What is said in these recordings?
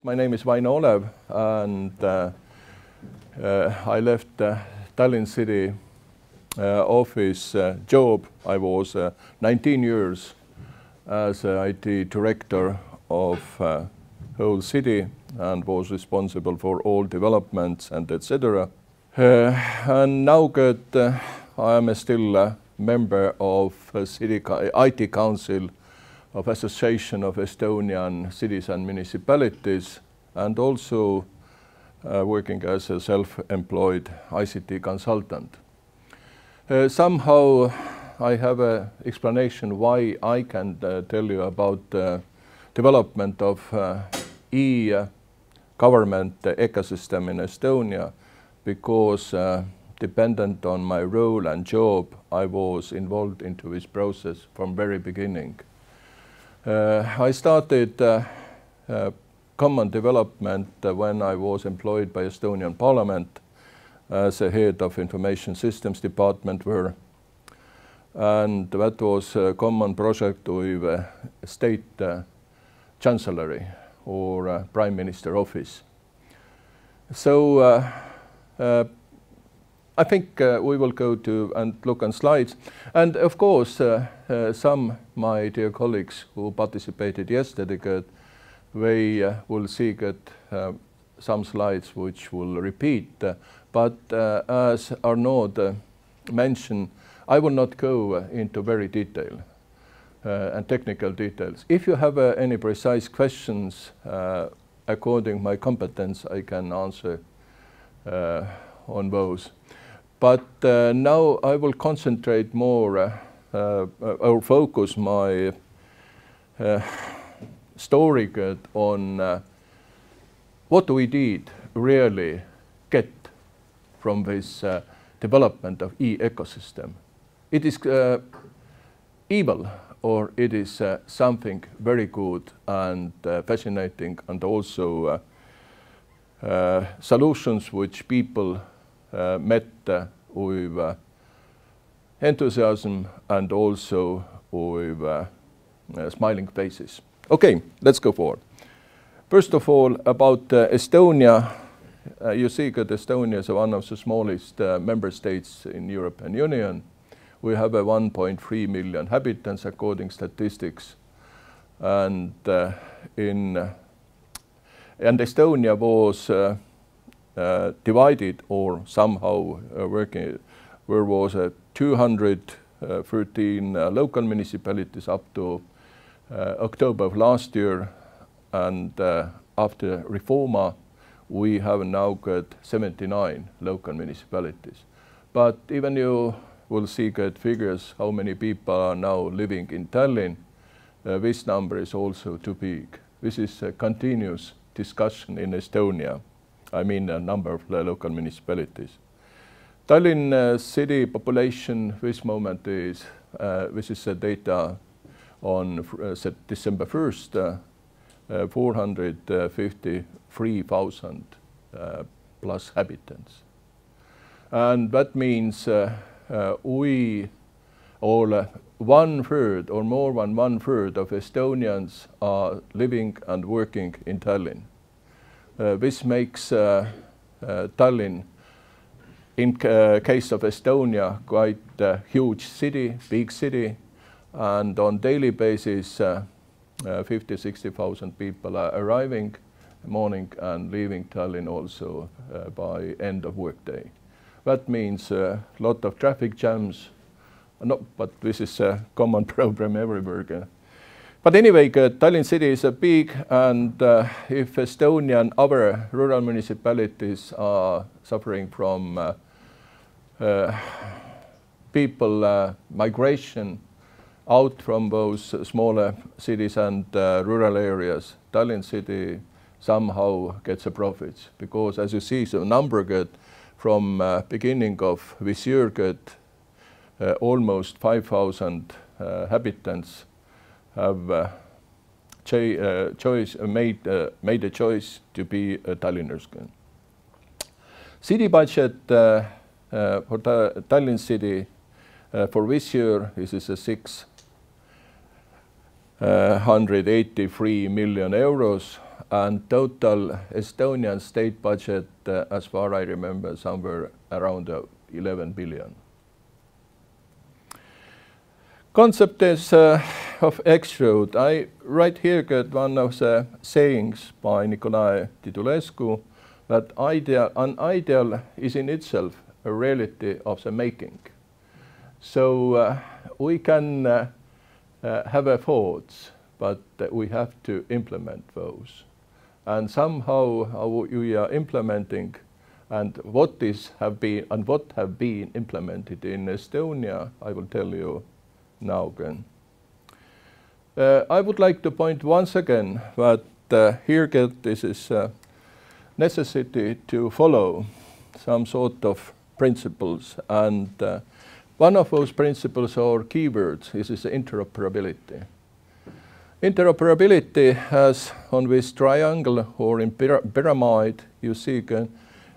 My name is Olev, and I left Tallinn City office job. I was 19 years as IT director of whole city and was responsible for all developments and etc. And now I am still a member of City IT Council of Association of Estonian Cities and Municipalities, and also working as a self-employed ICT consultant. Somehow I have an explanation why I can tell you about the development of e-government ecosystem in Estonia, because dependent on my role and job, I was involved into this process from very beginning. I started common development when I was employed by Estonian Parliament as a head of Information Systems Department, and that was a common project with State Chancellery or Prime Minister Office. So I think we will go to and look on slides. And of course, some my dear colleagues who participated yesterday, they will see some slides which will repeat. But as Arnaud mentioned, I will not go into very detail and technical details. If you have any precise questions, according to my competence, I can answer on those. But now I will concentrate more or focus my story on what we did really get from this development of e-ecosystem. It is evil, or it is something very good and fascinating, and also solutions which people met with enthusiasm and also with smiling faces. Okay, let's go forward. First of all, about Estonia. You see that Estonia is one of the smallest member states in European Union. We have 1.3 million inhabitants according to statistics, and Estonia was divided or somehow working. There was 213 local municipalities up to October of last year, and after Reforma we have now got 79 local municipalities. But even you will see good figures how many people are now living in Tallinn. This number is also too big. This is a continuous discussion in Estonia. I mean, a number of local municipalities. Tallinn city population this moment is, this is the data on December 1st, 453,000 plus inhabitants. And that means we all 1/3 or more than 1/3 of Estonians are living and working in Tallinn. This makes Tallinn, in case of Estonia, quite a huge city, big city, and on daily basis 50,000–60,000 people are arriving morning and leaving Tallinn also by end of workday. That means a lot of traffic jams. No, but this is a common problem everywhere. But anyway, Tallinn city is big, and if Estonian other rural municipalities are suffering from people migration out from those smaller cities and rural areas, Tallinn city somehow gets a profit, because as you see, the number from beginning of this year almost 5,000 inhabitants have made a choice to be Tallinners. City budget for Tallinn city for this year is 683 million euros, and total Estonian state budget, as far I remember, somewhere around 11 billion. Concept is of X-road. I right here got one of the sayings by Nicolae Titulescu that an ideal is in itself a reality of the making. So we can have a thoughts, but we have to implement those. And somehow how we are implementing and what have been implemented in Estonia, I will tell you now again. I would like to point once again that here this is necessity to follow some sort of principles, and one of those principles or keywords is interoperability. Interoperability has on this triangle or in pyramid, you see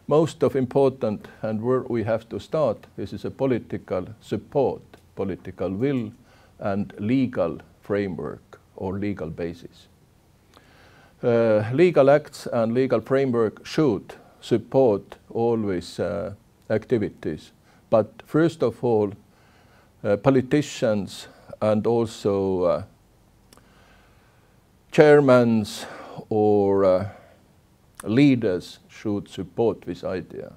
most of important and where we have to start. This is a political support, political will and legal framework or legal basis. Legal acts and legal framework should support always activities, but first of all politicians and also chairmen or leaders should support this idea.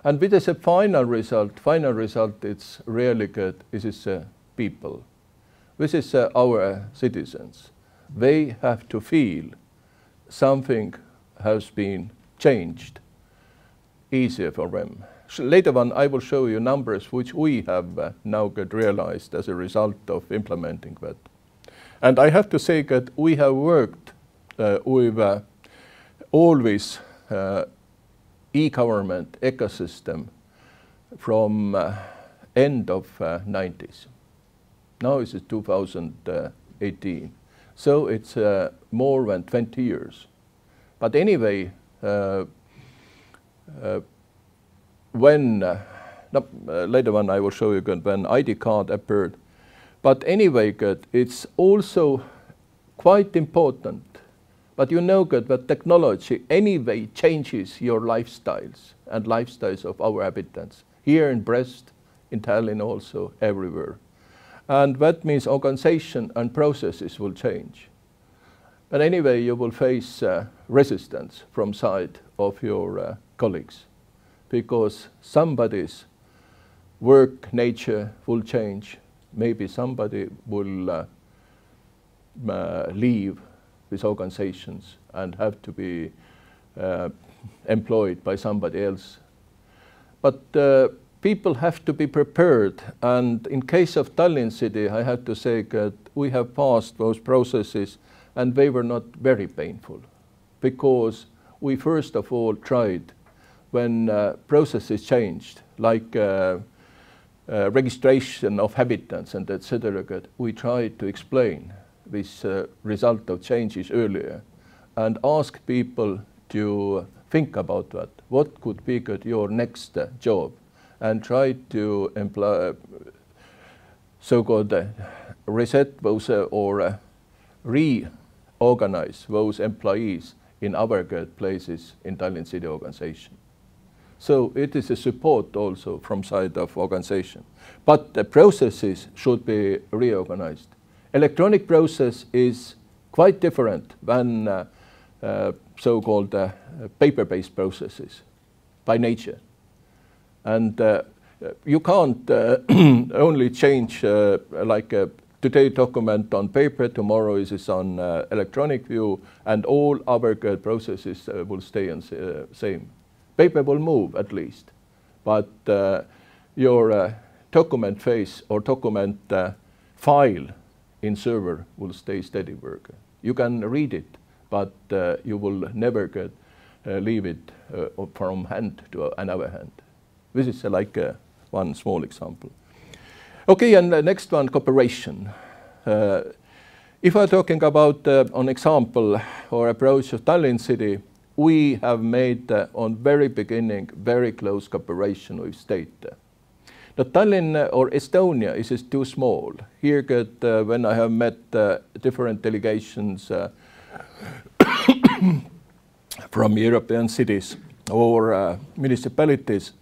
And with a final result it's really good. This is people. This is our citizens. They have to feel something has been changed, easier for them. Later on I will show you numbers which we have now got realized as a result of implementing that. And I have to say that we have worked with always e-government ecosystem from end of 90s. Now it's 2018. So it's more than 20 years. But anyway, when, later on I will show you when ID card appeared. But anyway, it's also quite important. But you know that technology anyway changes your lifestyles and lifestyles of our habitants. Here in Brest, in Tallinn also, everywhere. And that means organization and processes will change. But anyway, you will face resistance from side of your colleagues, because somebody's work nature will change. Maybe somebody will leave these organizations and have to be employed by somebody else. But people have to be prepared, and in case of Tallinn city, I have to say that we have passed those processes and they were not very painful, because we first of all tried when processes changed, like registration of habitants and etc. We tried to explain this result of changes earlier and ask people to think about that. What could be your next job? And try to employ so-called reset those or reorganize those employees in other places in Tallinn city organization. So it is a support also from side of organization. But the processes should be reorganized. Electronic process is quite different than so-called paper-based processes by nature. And you can't only change like today document on paper, tomorrow is on electronic view, and all other processes will stay in same. Paper will move at least, but your document phase or document file in server will stay steady work. You can read it, but you will never leave it from hand to another hand. This is like one small example. Okay, and the next one, cooperation. If I'm talking about an example or approach of Tallinn city, we have made on very beginning very close cooperation with state. The Tallinn or Estonia is too small. Here when I have met different delegations from European cities or municipalities.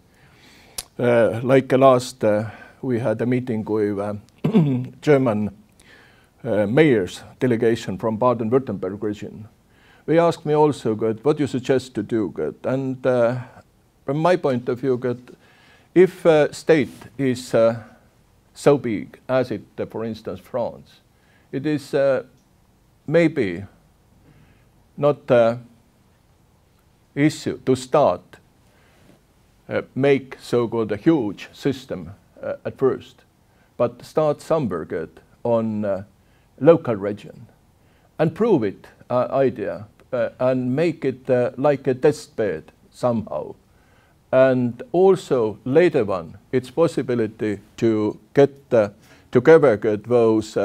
Like last, we had a meeting with German mayor's delegation from Baden-Württemberg region. They asked me also, good, what you suggest to do, good, and from my point of view, good, if a state is so big as it, for instance, France, it is maybe not issue to start make so-called a huge system at first, but start somewhere good on local region and prove it idea and make it like a test bed somehow. And also later on, it's possibility to get together get those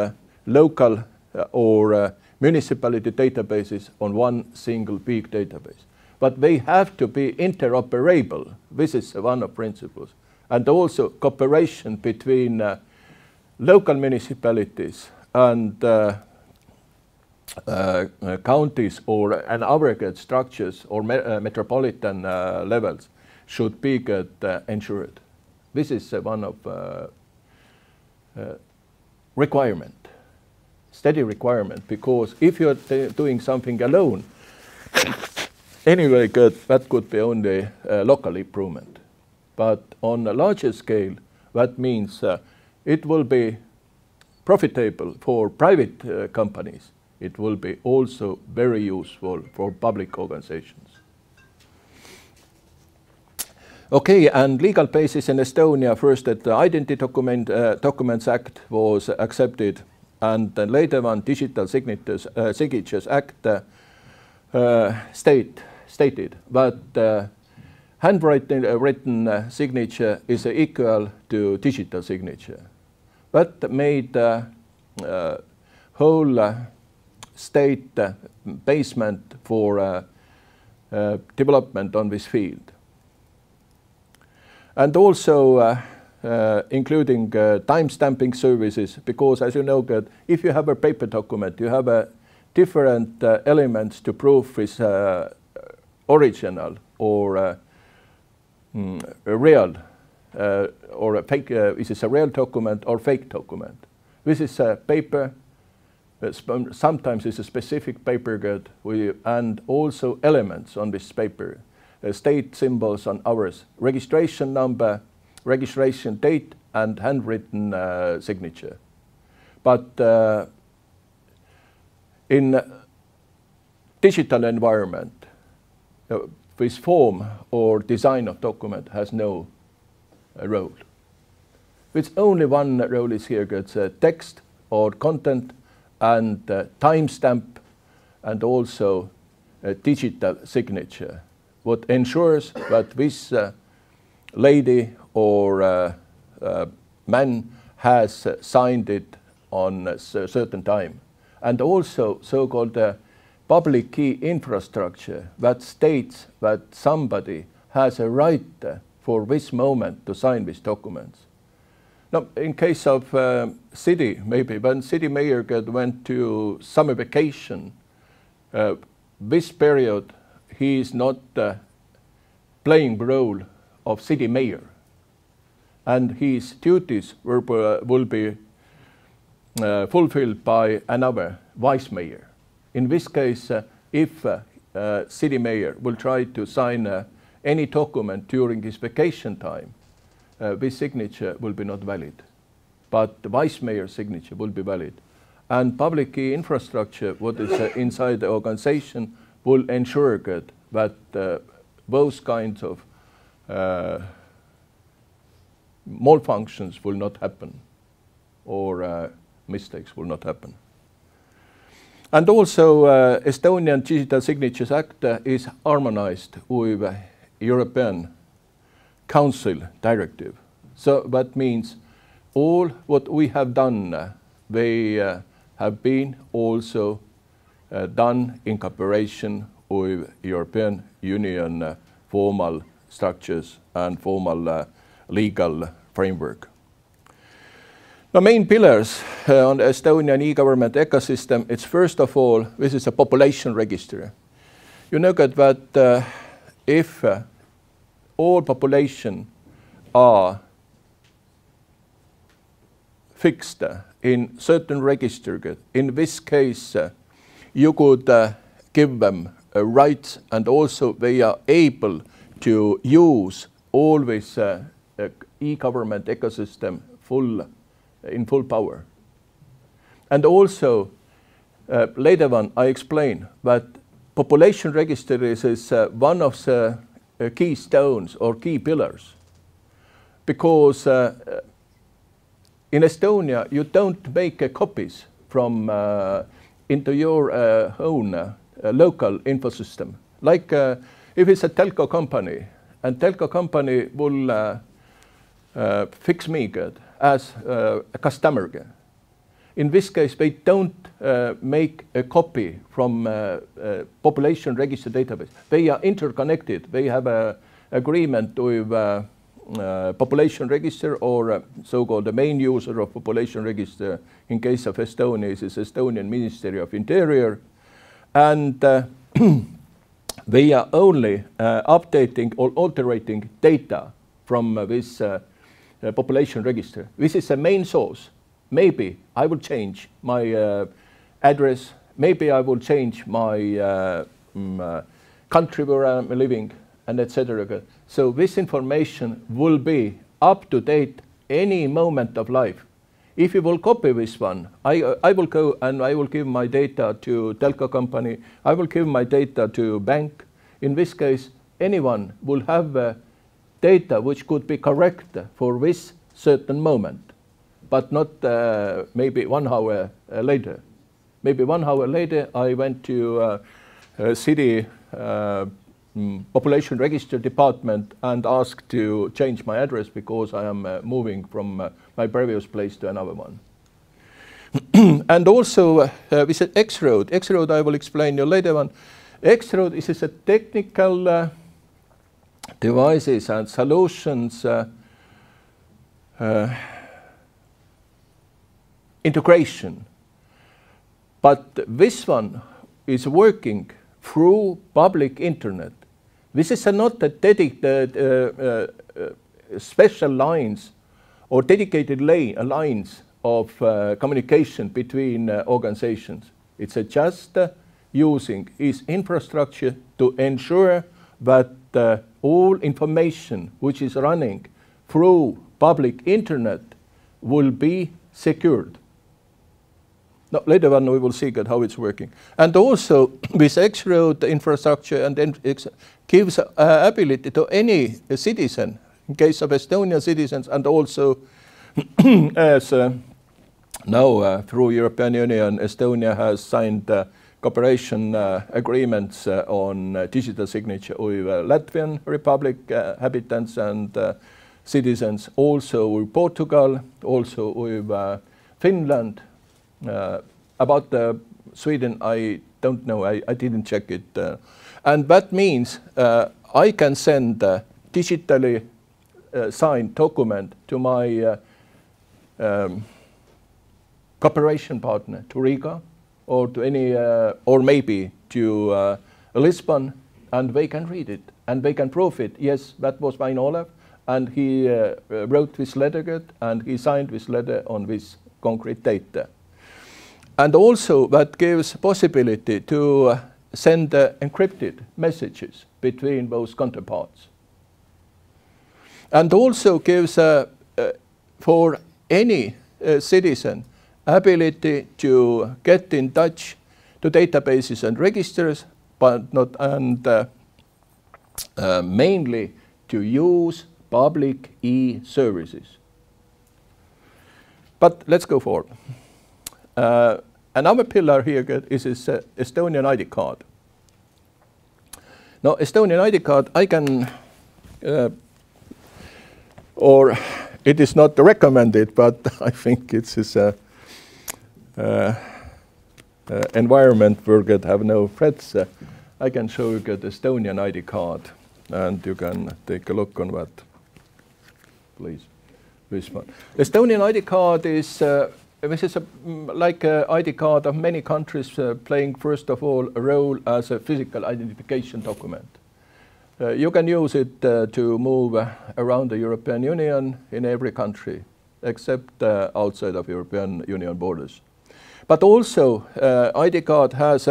local or municipality databases on one single big database. But they have to be interoperable. This is one of the principles. And also cooperation between local municipalities and counties or and aggregate structures or metropolitan levels should be ensured. This is one of requirement, steady requirement, because if you're doing something alone, anyway, that could be only local improvement. But on a larger scale, that means it will be profitable for private companies. It will be also very useful for public organizations. Okay, and legal basis in Estonia, first that the Identity Documents Act was accepted, and then later on Digital Signatures Act stated that handwritten signature is equal to digital signature. That made whole state basement for development on this field. And also including time-stamping services, because as you know, if you have a paper document, you have different elements to prove is original or a real or a fake, is this a real document or fake document? This is a paper, sometimes it's a specific paper good, and also elements on this paper, state symbols on ours, registration number, registration date, and handwritten signature. But in digital environment, this form or design of document has no role. It's only one role is here, it's text or content and timestamp and also a digital signature. What ensures that this lady or man has signed it on a certain time. And also so-called public key infrastructure that states that somebody has a right for this moment to sign these documents. Now, in case of city, maybe, when city mayor went to summer vacation, this period he is not playing the role of city mayor, and his duties will be fulfilled by another vice mayor. In this case, if city mayor will try to sign any document during his vacation time, this signature will be not valid, but the vice mayor's signature will be valid. And public key infrastructure, what is inside the organization, will ensure that those kinds of malfunctions will not happen or mistakes will not happen. And also Estonian Digital Signatures Act is harmonized with European Council directive. So that means all what we have done, they have been also done in cooperation with European Union formal structures and formal legal framework. The main pillars on the Estonian e-government ecosystem, it's first of all, this is a population register. you know that if all population are fixed in certain register, in this case you could give them rights, and also they are able to use all this e-government ecosystem in full power. And also later on I explain that population register is one of the keystones or key pillars, because in Estonia you don't make copies from into your own local info system. Like if it's a telco company, and telco company will fix me good as a customer. In this case, they don't make a copy from population register database. They are interconnected. They have an agreement with population register, or so-called the main user of population register. In case of Estonia, is Estonian Ministry of Interior, and they are only updating or altering data from this population register. This is the main source. Maybe I will change my address, maybe I will change my country where I'm living, and etc. So this information will be up to date any moment of life. If you will copy this one, I will go and I will give my data to telco company, I will give my data to bank. In this case, anyone will have data which could be correct for this certain moment, but not maybe 1 hour later. Maybe 1 hour later, I went to city population register department and asked to change my address because I am moving from my previous place to another one. And also we said X-Road. X-Road I will explain you later on. X-Road is a technical devices and solutions integration. But this one is working through public internet. This is not a dedicated special lines or dedicated lines of communication between organizations. It's just using its infrastructure to ensure that all information which is running through public internet will be secured. No, later on we will see how it's working. And also this X-Road infrastructure and then gives ability to any citizen, in case of Estonian citizens, and also as now through European Union, Estonia has signed cooperation agreements on digital signature with Latvian Republic habitants and citizens, also with Portugal, also with Finland. About Sweden, I don't know, I didn't check it. And that means I can send a digitally signed document to my cooperation partner, to Riga, or to any, or maybe to Lisbon, and they can read it, and they can prove it. Yes, that was mine Olev, and he wrote this letter, and he signed this letter on this concrete data. And also that gives possibility to send encrypted messages between those counterparts. And also gives for any citizen ability to get in touch to databases and registers, but not, and mainly to use public e-services. But let's go forward. Another pillar here is this Estonian ID card. Now, Estonian ID card, I can, or it is not recommended, but I think it's an environment where you have no threats. I can show you the Estonian ID card, and you can take a look on that, please. This one. Estonian ID card is this is like an ID card of many countries playing, first of all, a role as a physical identification document. You can use it to move around the European Union in every country, except outside of European Union borders. But also, ID card has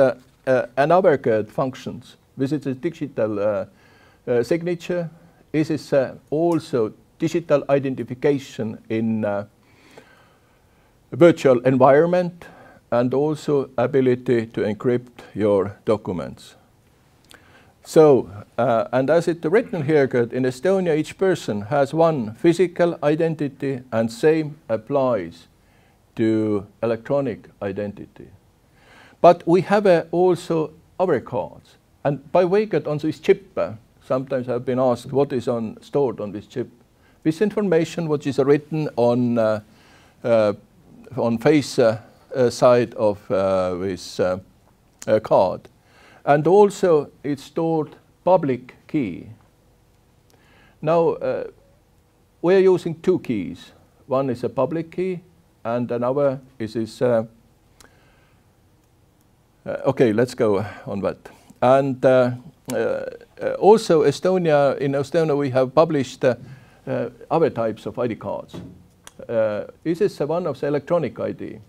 another good functions. This is a digital signature. This is also digital identification in virtual environment, and also ability to encrypt your documents. So, and as it's written here, in Estonia, each person has one physical identity, and same applies to electronic identity. But we have also other cards. And by way on this chip, sometimes I've been asked what is stored on this chip. This information, which is written on face side of this card. And also it's stored public key. Now we're using two keys. One is a public key and another is this okay, let's go on that. And also in Estonia we have published other types of ID cards. This is one of the electronic ID.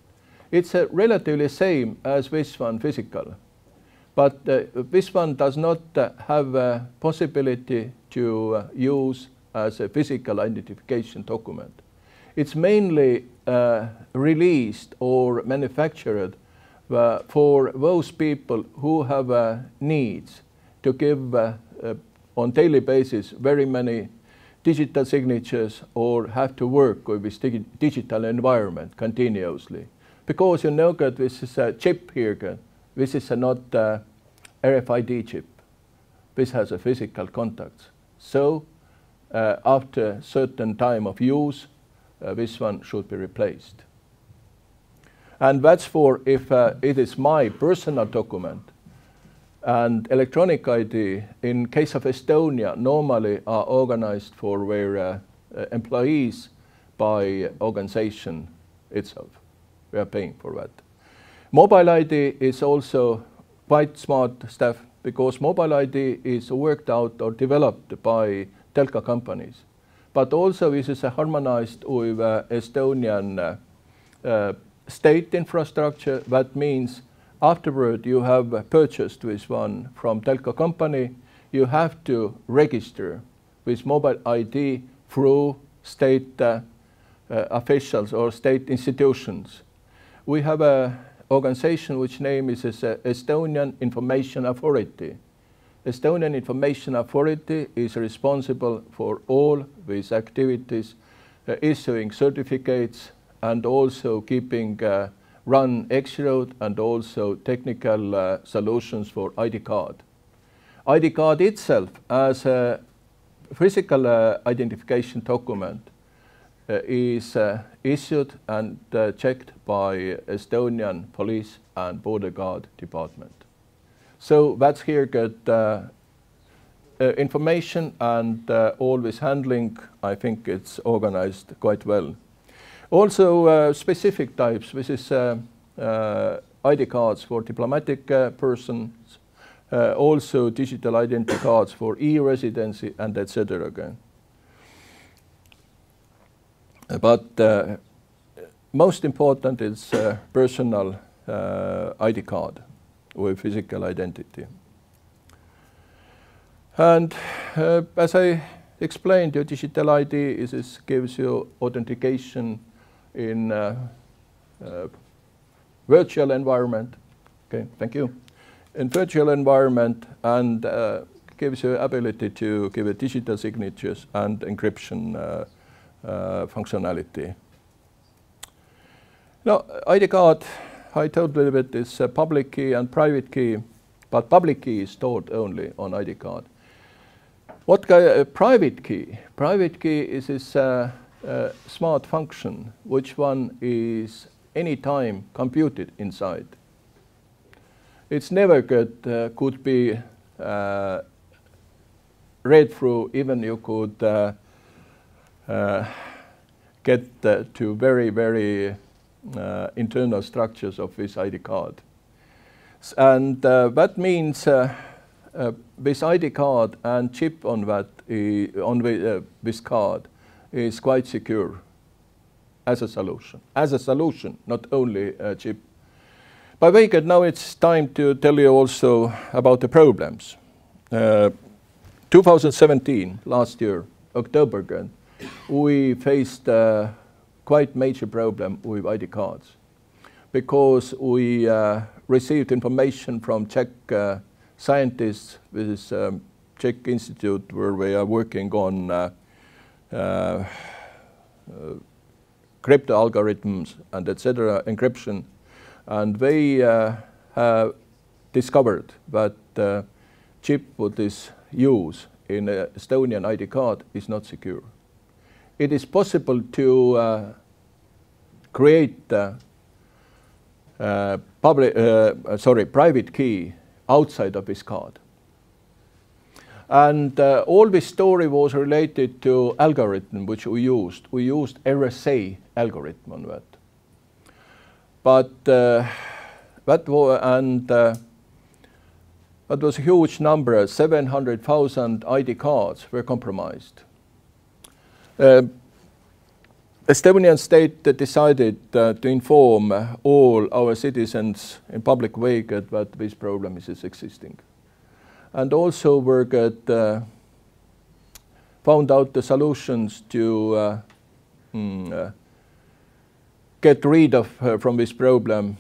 It's relatively same as this one physical, but this one does not have a possibility to use as a physical identification document. It's mainly released or manufactured for those people who have needs to give on daily basis very many digital signatures or have to work with this digital environment continuously. Because you know that this is a chip here, this is not a RFID chip. This has a physical contact. So after a certain time of use, this one should be replaced. And that's for if it is my personal document. And electronic ID, in case of Estonia, normally are organized for their employees by organization itself. We are paying for that. Mobile ID is also quite smart stuff because mobile ID is worked out or developed by telco companies. But also this is harmonized with Estonian state infrastructure. That means afterward you have purchased this one from telco company, you have to register with mobile ID through state officials or state institutions. We have an organization which name is Estonian Information Authority. Estonian Information Authority is responsible for all these activities, issuing certificates and also keeping run X-Road and also technical solutions for ID card. ID card itself as a physical identification document is issued and checked by Estonian Police and Border Guard Department. So that's here good information and all this handling, I think it's organized quite well. Also specific types, this is ID cards for diplomatic persons, also digital identity cards for e-residency and etc. again. But most important is personal ID card with physical identity. And as I explained, your digital ID gives you authentication in virtual environment. Okay, thank you. In virtual environment and gives you ability to give a digital signatures and encryption functionality. Now, ID card, I told a little bit, is a public key and private key, but public key is stored only on ID card. What kind of private key? Private key is this smart function, which one is anytime computed inside. It's never good, could be read through, even you could get to very, very internal structures of this ID card. And that means this ID card and chip on that this card is quite secure as a solution. As a solution, not only a chip. By the way, now it's time to tell you also about the problems. 2017, last year, October, we faced a quite major problem with ID cards because we received information from Czech scientists with this Czech institute where we are working on crypto algorithms and etc. encryption, and they have discovered that chip what is used in an Estonian ID card is not secure. It is possible to create private key outside of this card. And all this story was related to algorithm which we used. We used RSA algorithm on that. But that was a huge number. 700,000 ID cards were compromised. Estonian state decided to inform all our citizens in public way that this problem is existing. And also we found out the solutions to get rid of from this problem.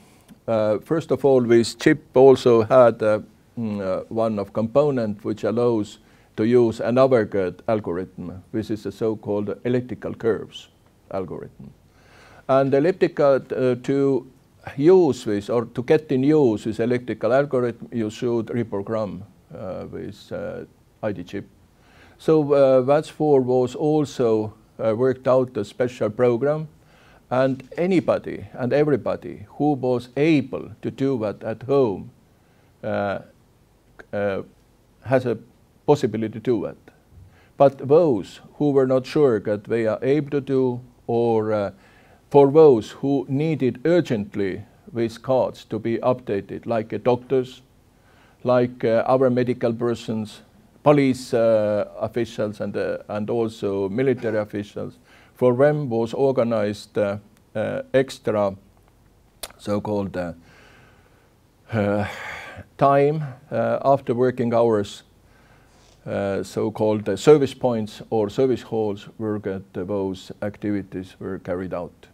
First of all, this chip also had one of component which allows to use another algorithm. This is the so-called elliptical curves algorithm. And elliptical to use this or to get in use this elliptical algorithm, you should reprogram with ID chip. So that's for was also worked out a special program, and anybody and everybody who was able to do that at home has a possibility to do that. But those who were not sure that they are able to do, or for those who needed urgently these cards to be updated, like doctors, like other medical persons, police officials, and also military officials, for them was organized extra so-called time after working hours, so-called service points or service halls where those activities were carried out.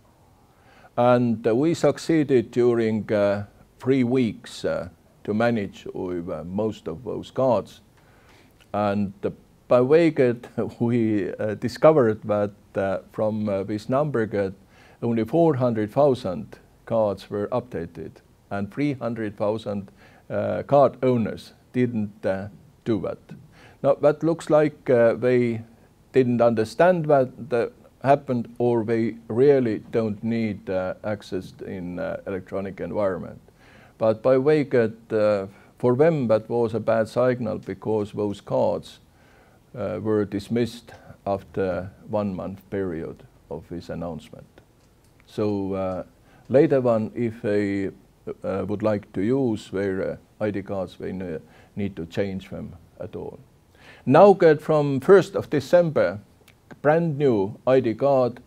And we succeeded during 3 weeks to manage with most of those cards. And by way we discovered that from this number only 400,000 cards were updated, and 300,000 card owners didn't do that. Now that looks like they didn't understand what happened, or they really don't need access in electronic environment. But by way for them that was a bad signal, because those cards were dismissed after 1 month period of this announcement. So later on, if they would like to use their ID cards, they need to change them at all. Now from 1st of December, brand new ID card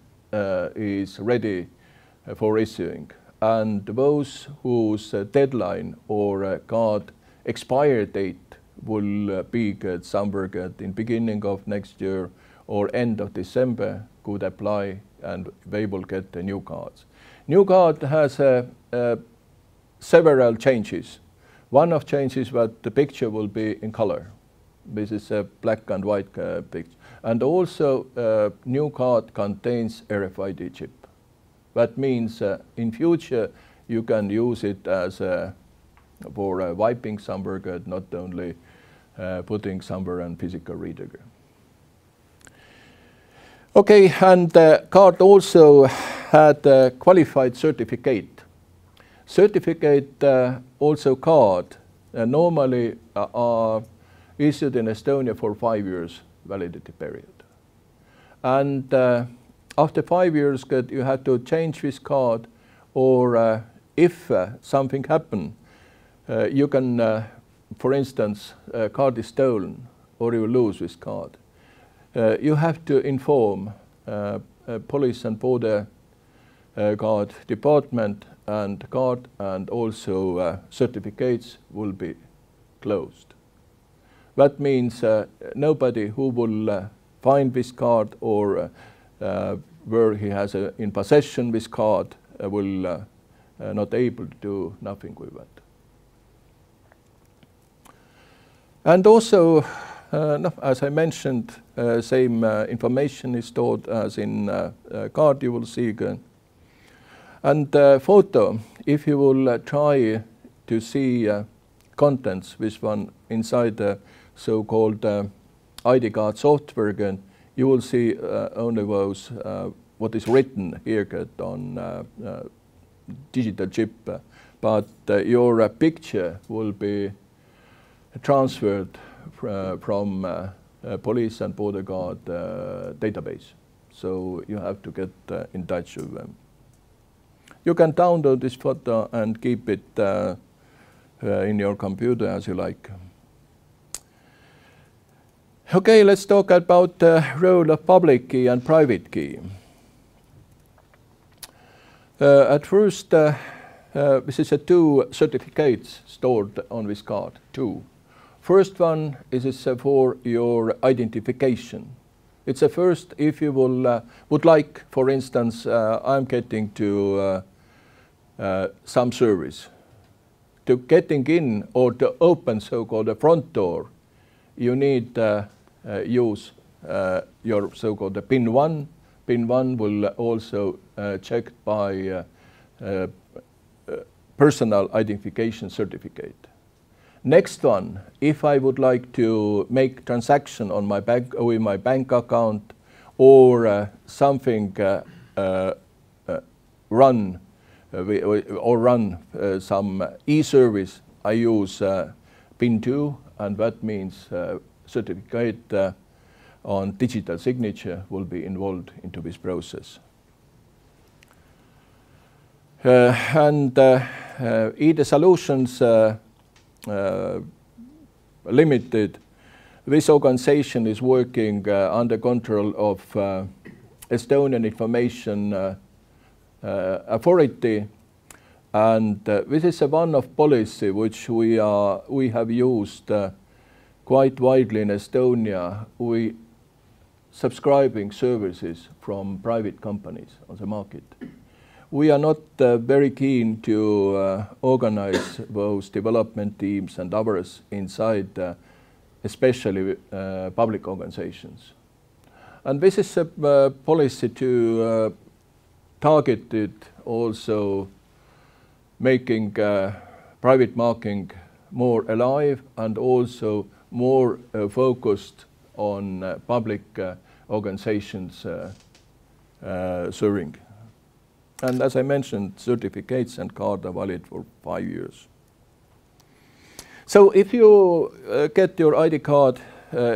is ready for issuing. And those whose deadline or card expire date will be somewhere in beginning of next year or end of December could apply, and they will get the new cards. New card has several changes. One of changes that the picture will be in color. This is a black and white picture. And also new card contains RFID chip. That means in future you can use it as for wiping somewhere, not only putting somewhere on physical reader. Okay, and the card also had a qualified certificate. Certificate also card normally are issued in Estonia for 5 years validity period. And after 5 years, you had to change this card, or if something happens, you can, for instance, a card is stolen or you lose this card. You have to inform police and border guard department, and card and also certificates will be closed. That means nobody who will find this card or where he has in possession this card will not able to do nothing with that. And also, as I mentioned, same information is stored as in card you will see again. And photo, if you will try to see contents, this one inside the so-called ID card software again, you will see only those what is written here on digital chip, but your picture will be transferred from police and border guard database. So you have to get in touch with them. You can download this photo and keep it in your computer as you like. Okay, let's talk about the role of public key and private key. At first, this is two certificates stored on this card, two. First one is for your identification. It's a first if you will, would like, for instance, I'm getting to some service. To getting in or to open so-called the front door, you need use your so-called PIN 1. PIN 1 will also checked by personal identification certificate. Next one, if I would like to make transaction on my bank with my bank account or something run some e-service, I use PIN 2, and that means certificate on digital signature will be involved into this process. And ED Solutions Limited, this organization is working under control of Estonian Information Authority, and this is a one of policy which we have used quite widely in Estonia. We subscribing services from private companies on the market. We are not very keen to organize those development teams and others inside, especially public organizations. And this is a policy to target it also making private marketing more alive and also more focused on public organizations serving. And as I mentioned, certificates and cards are valid for 5 years. So if you get your ID card,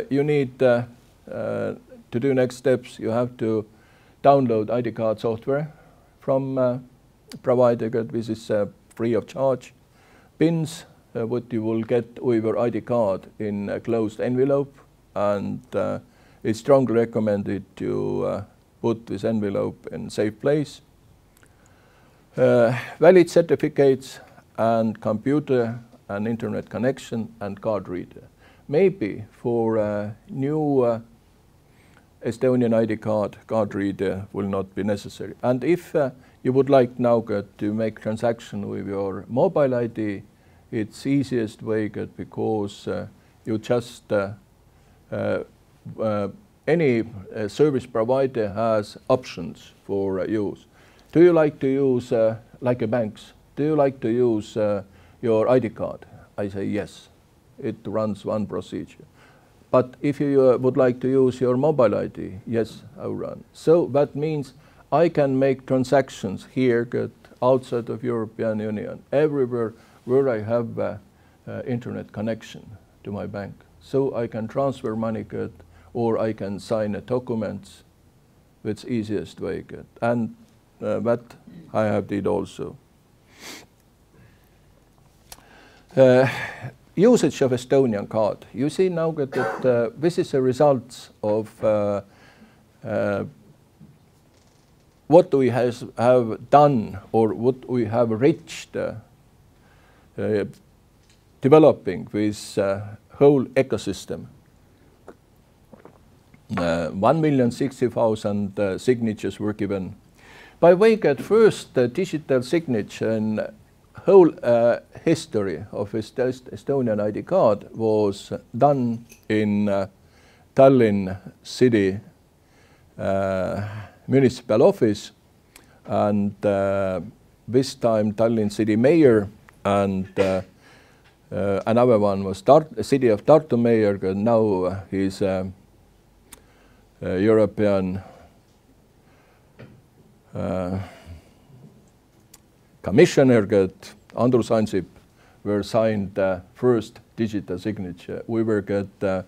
you need to do next steps. You have to download ID card software from provider. This is free of charge. Pins, what you will get with your ID card in a closed envelope, and it's strongly recommended to put this envelope in a safe place. Valid certificates and computer and internet connection and card reader. Maybe for a new Estonian ID card reader will not be necessary. And if you would like now to make transaction with your mobile ID, it's easiest way because you just any service provider has options for use. Do you like to use, like a banks, do you like to use your ID card? I say yes, it runs one procedure. But if you would like to use your mobile ID, yes, I will run. So that means I can make transactions here outside of European Union, everywhere where I have internet connection to my bank. So I can transfer money or I can sign documents. It's easiest way. And that I have did also. Usage of Estonian card. You see now that this is a result of what we have done or what we have reached developing this whole ecosystem. 1,060,000 signatures were given. By way that first digital signature in whole history of Estonian ID card was done in Tallinn city municipal office, and this time Tallinn city mayor and another one was city of Tartu mayor, and now he's European commissioner, Andrus Ansip, were signed the first digital signature. We were at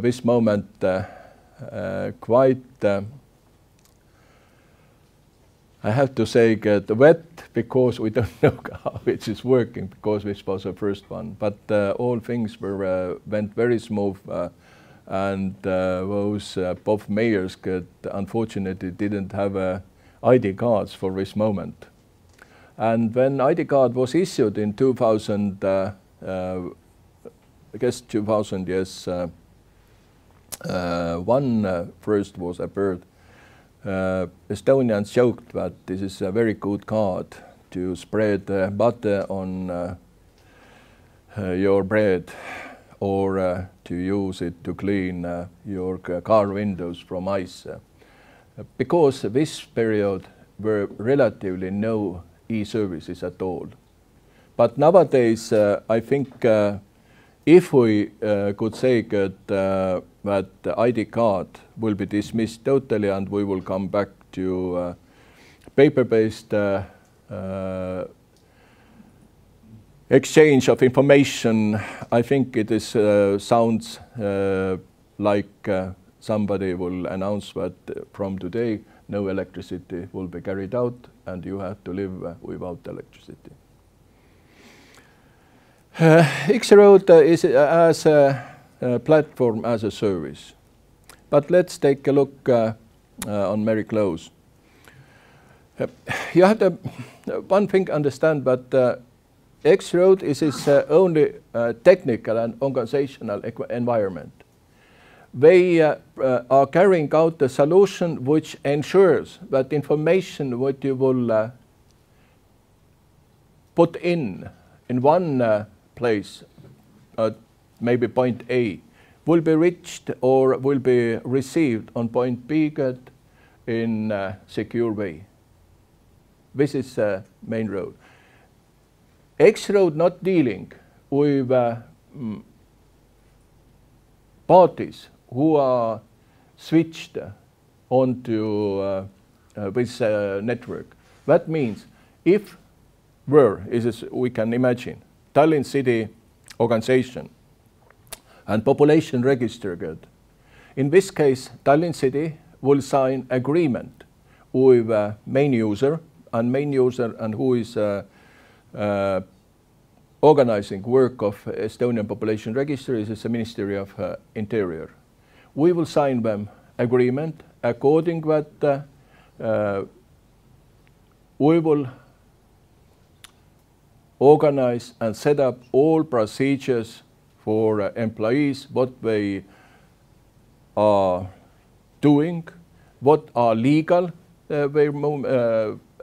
this moment quite, I have to say, wet, because we don't know how it is working, because this was the first one. But all things went very smooth, and those both mayors unfortunately didn't have ID cards for this moment. And when ID card was issued in 2000, I guess 2000, yes, one first was a bird. Estonians joked that this is a very good card to spread butter on your bread, or to use it to clean your car windows from ice. Because this period were relatively no e-services at all. But nowadays, I think if we could say that the ID card will be dismissed totally and we will come back to paper-based exchange of information, I think it is sounds like somebody will announce that from today no electricity will be carried out and you have to live without electricity. X-Road is as a platform, as a service. But let's take a look on very close. You have to, one thing, understand that X-Road is its only technical and organizational environment. They are carrying out a solution which ensures that information what you will put in one place, maybe point A, will be reached or will be received on point B in a secure way. This is the main road. X-Road not dealing with parties who are switched onto this network. That means if we can imagine, Tallinn city organization and population register good. In this case, Tallinn city will sign agreement with main user and who is organizing work of Estonian population register is the Ministry of Interior. We will sign them agreement according that we will organize and set up all procedures for employees, what they are doing, what are legal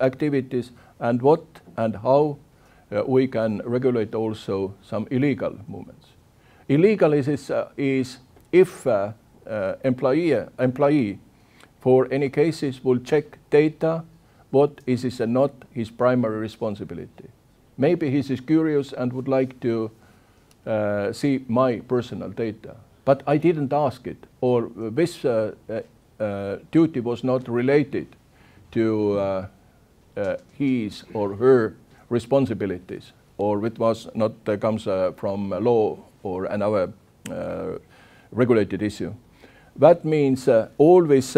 activities, and what and how we can regulate also some illegal movements. Illegal is if employee for any cases will check data, what is not his primary responsibility. Maybe he is curious and would like to see my personal data, but I didn't ask it, or this duty was not related to his or her responsibilities, or it was not comes from law or another regulated issue. That means all these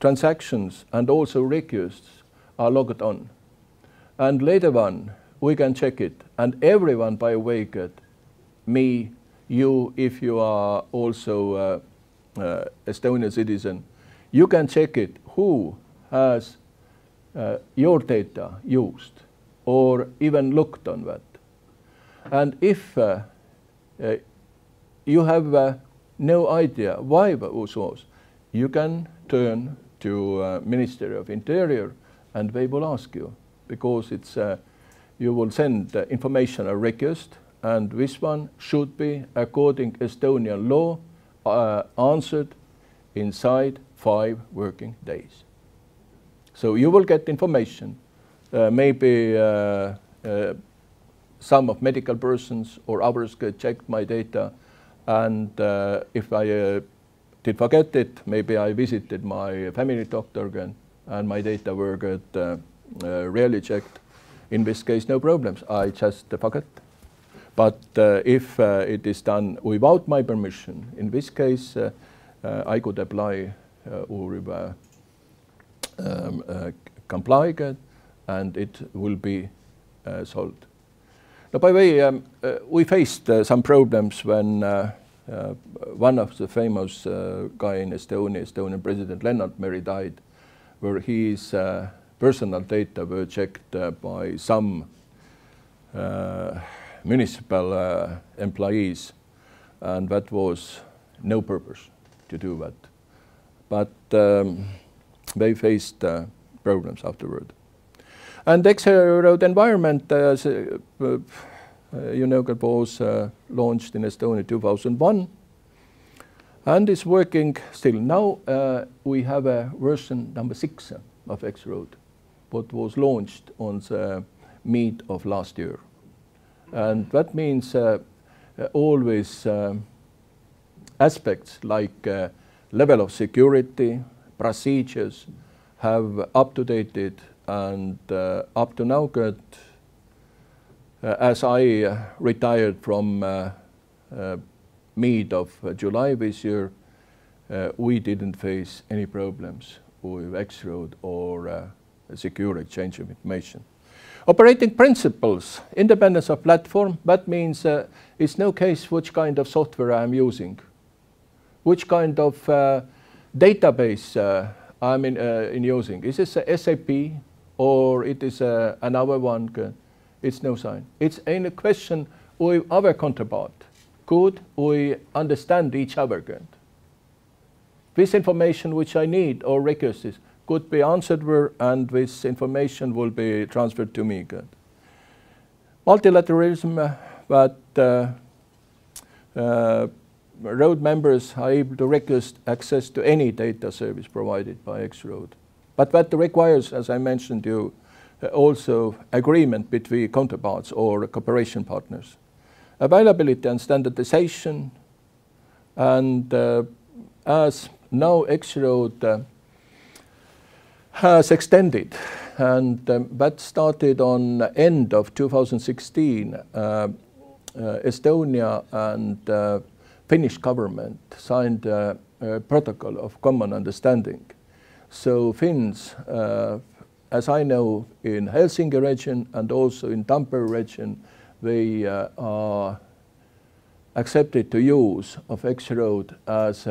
transactions and also requests are logged on. And later on, we can check it. And everyone, by the way, me, you, if you are also Estonian citizen, you can check it who has your data used or even looked on that. And if you have no idea why that was, you can turn to Ministry of Interior and they will ask you, because it's you will send information a request, and this one should be, according Estonian law, answered inside 5 working days. So you will get information, maybe some of medical persons or others checked my data, and if I did forget it, maybe I visited my family doctor again, and my data were really checked. In this case, no problems. I just forget. But if it is done without my permission, in this case, I could apply or comply, and it will be solved. Now, by the way, we faced some problems when one of the famous guy in Estonia, Estonian President Lennart Meri, died, where his personal data were checked by some municipal employees, and that was no purpose to do that. But they faced problems afterward. And X-Road environment, as you know, was launched in Estonia in 2001 and is working still. Now we have a version number 6 of X-Road, what was launched on the mid of last year. And that means always aspects like level of security, procedures have up-to-dated, and up to now, as I retired from mid of July this year, we didn't face any problems with X-Road or secure exchange of information. Operating principles, independence of platform, that means it's no case which kind of software I'm using, which kind of database I'm in using. Is this a SAP or it is another one? It's no sign. It's a question with our counterpart. Could we understand each other? This information which I need or requests could be answered where, and this information will be transferred to me. Multilateralism, but road members are able to request access to any data service provided by X-Road. But that requires, as I mentioned to you, also agreement between counterparts or cooperation partners. Availability and standardization, and as now X-Road has extended, and that started on end of 2016. Estonia and Finnish government signed a protocol of common understanding. So Finns, as I know, in Helsinki region and also in Tampere region, they are accepted to use of X-Road as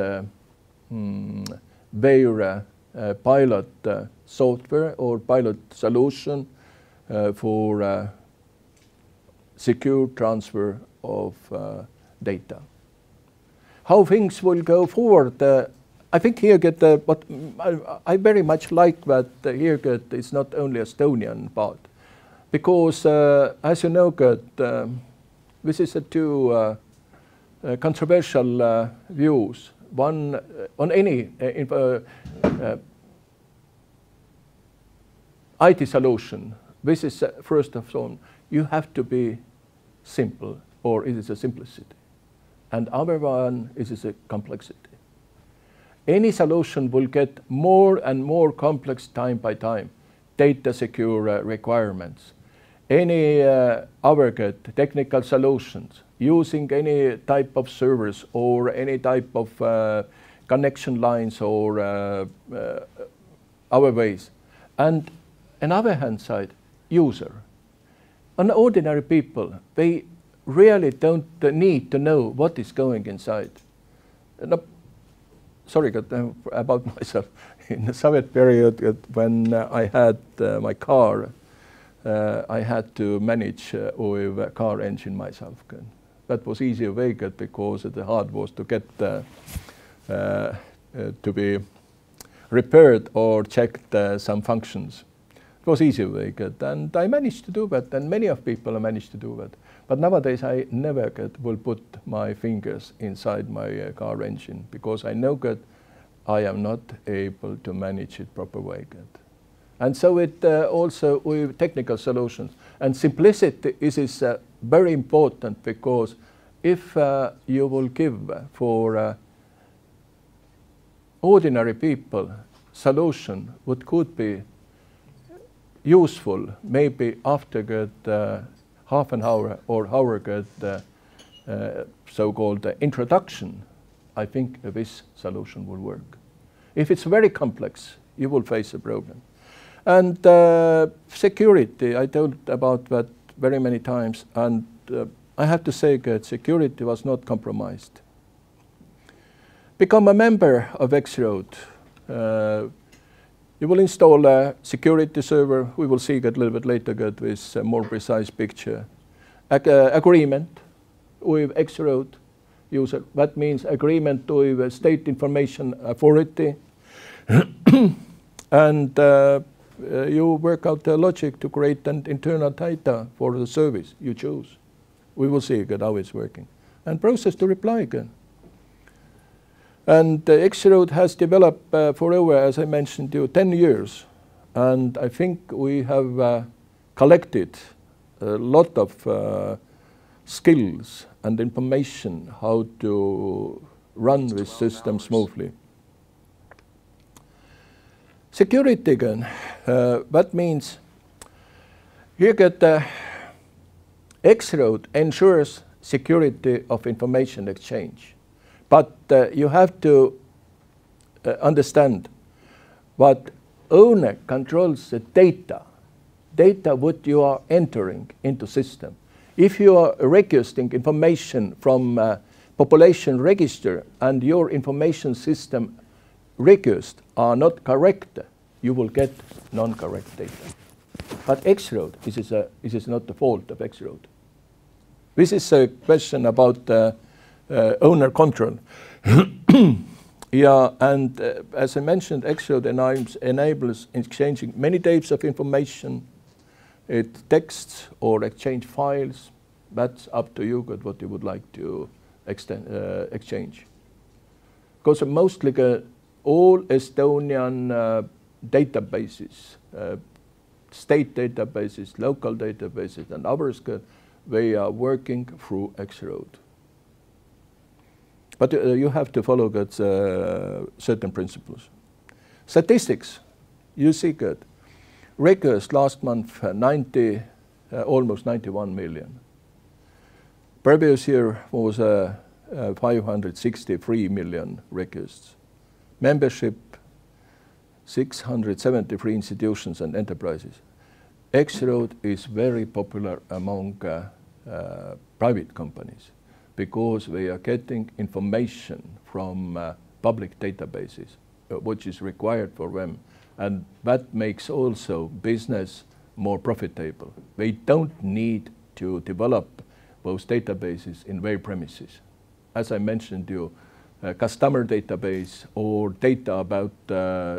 their pilot software or pilot solution for secure transfer of data. How things will go forward, I think here what I very much like that here it's not only Estonian part, because as you know, this is two controversial views. One on any IT solution. This is first of all, you have to be simple, or it is a simplicity, and other one is a complexity. Any solution will get more and more complex time by time. Data secure requirements. Any other technical solutions using any type of servers or any type of connection lines or our ways. And on other hand side, user. On ordinary people, they really don't need to know what is going inside. No, sorry about myself. In the Soviet period, when I had my car, I had to manage with a car engine myself. That was easier way because the hard was to get to be repaired or checked some functions. It was easier way, and I managed to do that, and many of people managed to do that. But nowadays I never will put my fingers inside my car engine because I know that I am not able to manage it proper way. And so it also with technical solutions. And simplicity is very important because if you will give for ordinary people solution what could be useful maybe after good half an hour or hour good so-called introduction, I think this solution will work. If it's very complex, you will face a problem. And security, I told about that very many times, and I have to say that security was not compromised. Become a member of X-Road. You will install a security server. We will see that a little bit later with a more precise picture. Agreement with X-Road user. That means agreement with a state information authority. And you work out the logic to create an internal data for the service you choose. We will see how it's working. And process to reply again. And X-Road has developed for over, as I mentioned to you, 10 years. And I think we have collected a lot of skills and information how to run this system smoothly. Security again, that means here get X-Road ensures security of information exchange. But you have to understand what owner controls the data what you are entering into system. If you are registering information from population register and your information system records are not correct, you will get non-correct data. But X-Road, this is not the fault of X-Road. This is a question about owner control. Yeah, and as I mentioned, X-Road enables exchanging many types of information, texts or exchange files. That's up to you, what you would like to exchange. Because mostly all Estonian databases, state databases, local databases, and others, they are working through X-Road. But you have to follow certain principles. Statistics, you see good. Records last month, almost 91 million. Previous year was 563 million records. Membership, 673 institutions and enterprises. X-Road is very popular among private companies because they are getting information from public databases, which is required for them. And that makes also business more profitable. They don't need to develop those databases in their premises. As I mentioned to you, customer database or data about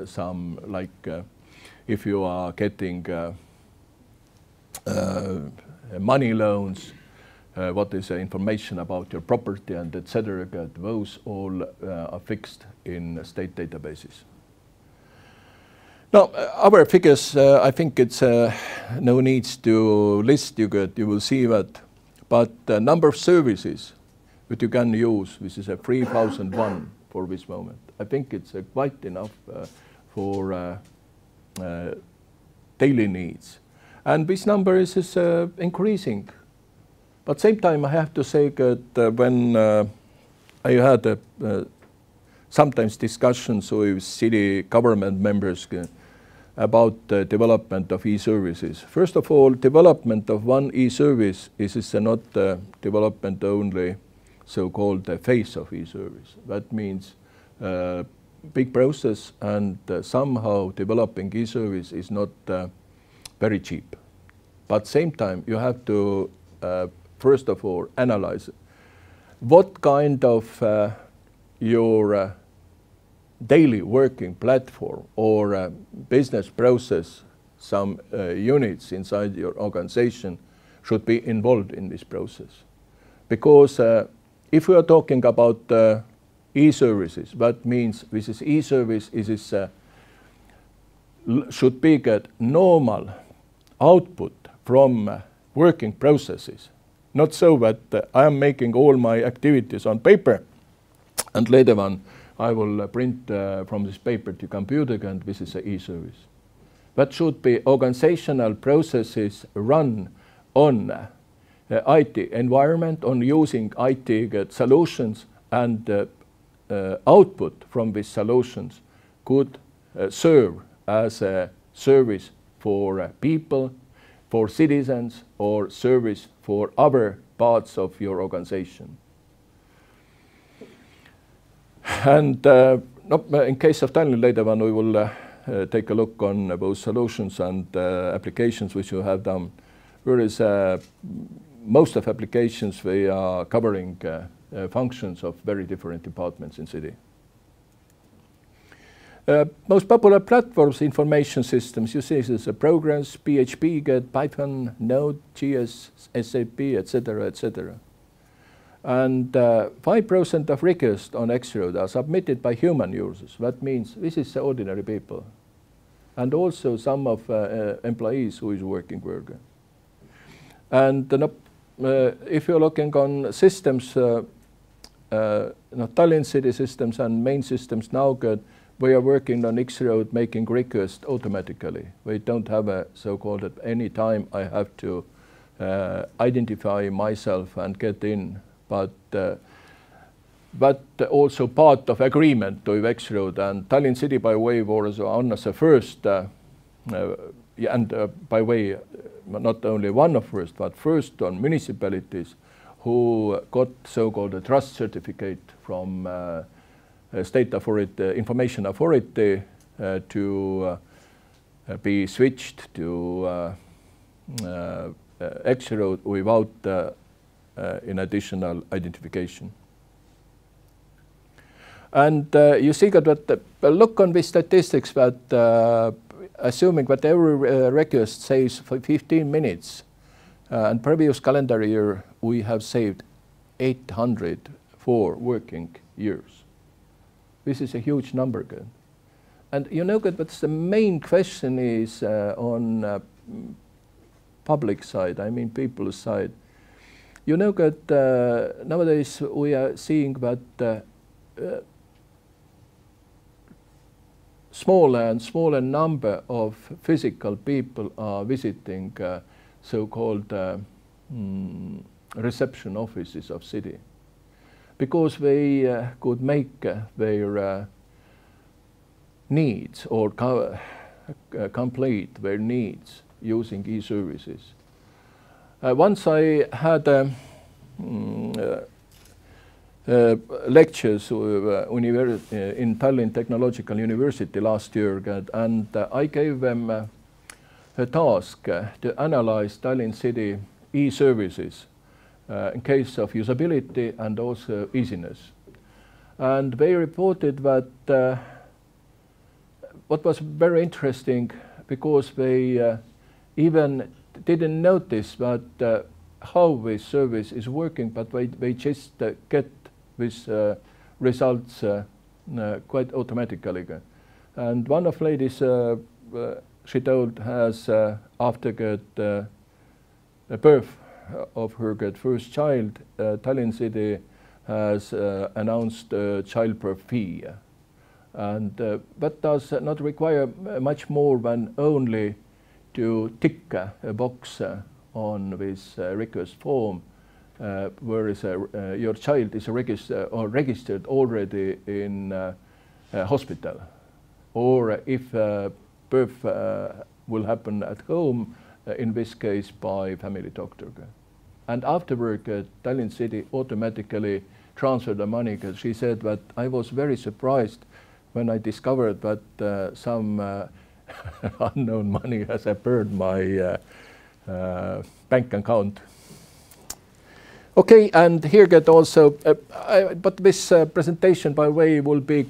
some, like if you are getting money loans, what is information about your property and etc. Those all are fixed in state databases. Now, our figures, I think it's no need to list you will see that. But the number of services that you can use, this is a 3,001 for this moment. I think it's quite enough for daily needs. And this number is increasing. But same time, I have to say that when I had sometimes discussions with city government members, about the development of e-services. First of all, development of one e-service is not development only so-called phase of e-service. That means big process, and somehow developing e-service is not very cheap. But same time, you have to first of all analyze what kind of your daily working platform or business process, some units inside your organization should be involved in this process. Because if we are talking about e-services, that means this is e-service should be get normal output from working processes. Not so that I am making all my activities on paper and later on I will print from this paper to computer, and this is an e-service. That should be organizational processes run on IT environment, on using IT solutions, and output from these solutions could serve as a service for people, for citizens, or service for other parts of your organization. And in case of Tallinn later on, we will take a look on those solutions and applications which you have done. Whereas most of applications, we are covering functions of very different departments in city. Most popular platforms, information systems, you see this programs, PHP, Get, Python, Node, GS, SAP, etc., etc. And 5% of requests on X-Road are submitted by human users. That means this is ordinary people. And also some of employees who is working worker. And if you're looking on systems, Tallinn city systems and main systems now good, we are working on X-Road making requests automatically. We don't have a so-called at any time I have to identify myself and get in. But also part of agreement with X-Road, and Tallinn city by way was on as a first, and by way not only one of first, but first on municipalities who got so-called a trust certificate from state authority, information authority to be switched to X-Road without in additional identification. And you see that look on the statistics that assuming that every request saves for 15 minutes, and previous calendar year we have saved 804 working years. This is a huge number. Good. And you know that the main question is on public side, I mean people's side. You know that nowadays we are seeing that smaller and smaller number of physical people are visiting so-called reception offices of city, because they could make their needs or complete their needs using e-services. Once I had lectures in Tallinn Technological University last year, and I gave them a task to analyze Tallinn city e-services in case of usability and also easiness. And they reported that what was very interesting, because they even didn't notice that how this service is working, but they just get these results quite automatically. And one of ladies, she told, has after the birth of her first child, Tallinn city has announced a childbirth fee, and that does not require much more than only to tick a box on this request form, whereas your child is registered already in a hospital, or if birth will happen at home, in this case by family doctor. And afterward, Tallinn City automatically transferred the money, because she said that I was very surprised when I discovered that some unknown money has appeared my bank account. Okay, and here get also, but this presentation, by the way, will be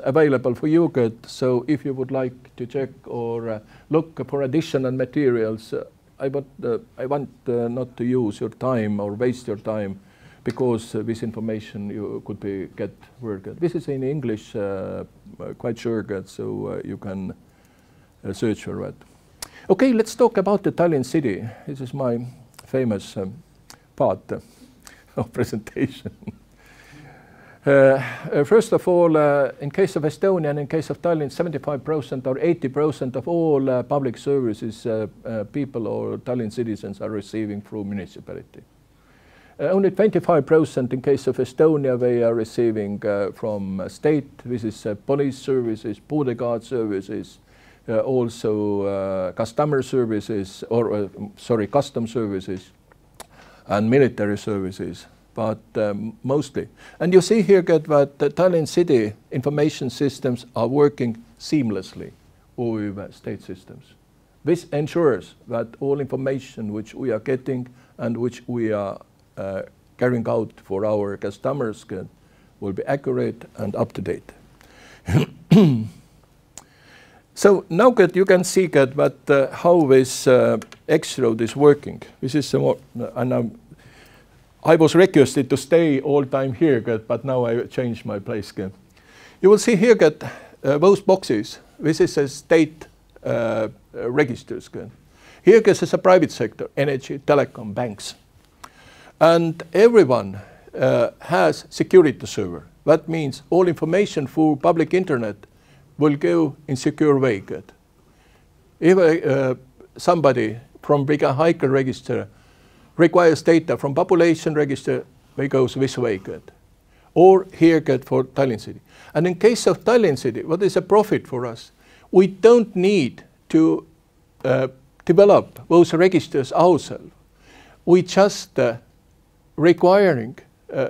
available for you. So if you would like to check or look for additional materials, I want not to use your time or waste your time, because this information you could get very good. This is in English, quite sure, so you can search for that. Okay, let's talk about the Tallinn City. This is my famous part of presentation. First of all, in case of Estonia and in case of Tallinn, 75% or 80% of all public services people or Tallinn citizens are receiving through municipality. Only 25% in case of Estonia, they are receiving from state. This is police services, border guard services, also customer services, or sorry, custom services and military services, but mostly. And you see here that the Tallinn City information systems are working seamlessly with state systems. This ensures that all information which we are getting and which we are carrying out for our customers will be accurate and up to date. So now you can see how this X-road is working. This is more, and I was requested to stay all time here, but now I changed my place. You will see here those boxes. This is a state registers. Here is a private sector, energy, telecom, banks. And everyone has security server. That means all information through public internet will go in secure way. If somebody from bigger hiker register requires data from population register, they goes this way. Or here for Tallinn City. And in case of Tallinn City, what is a profit for us? We don't need to develop those registers ourselves. We just requiring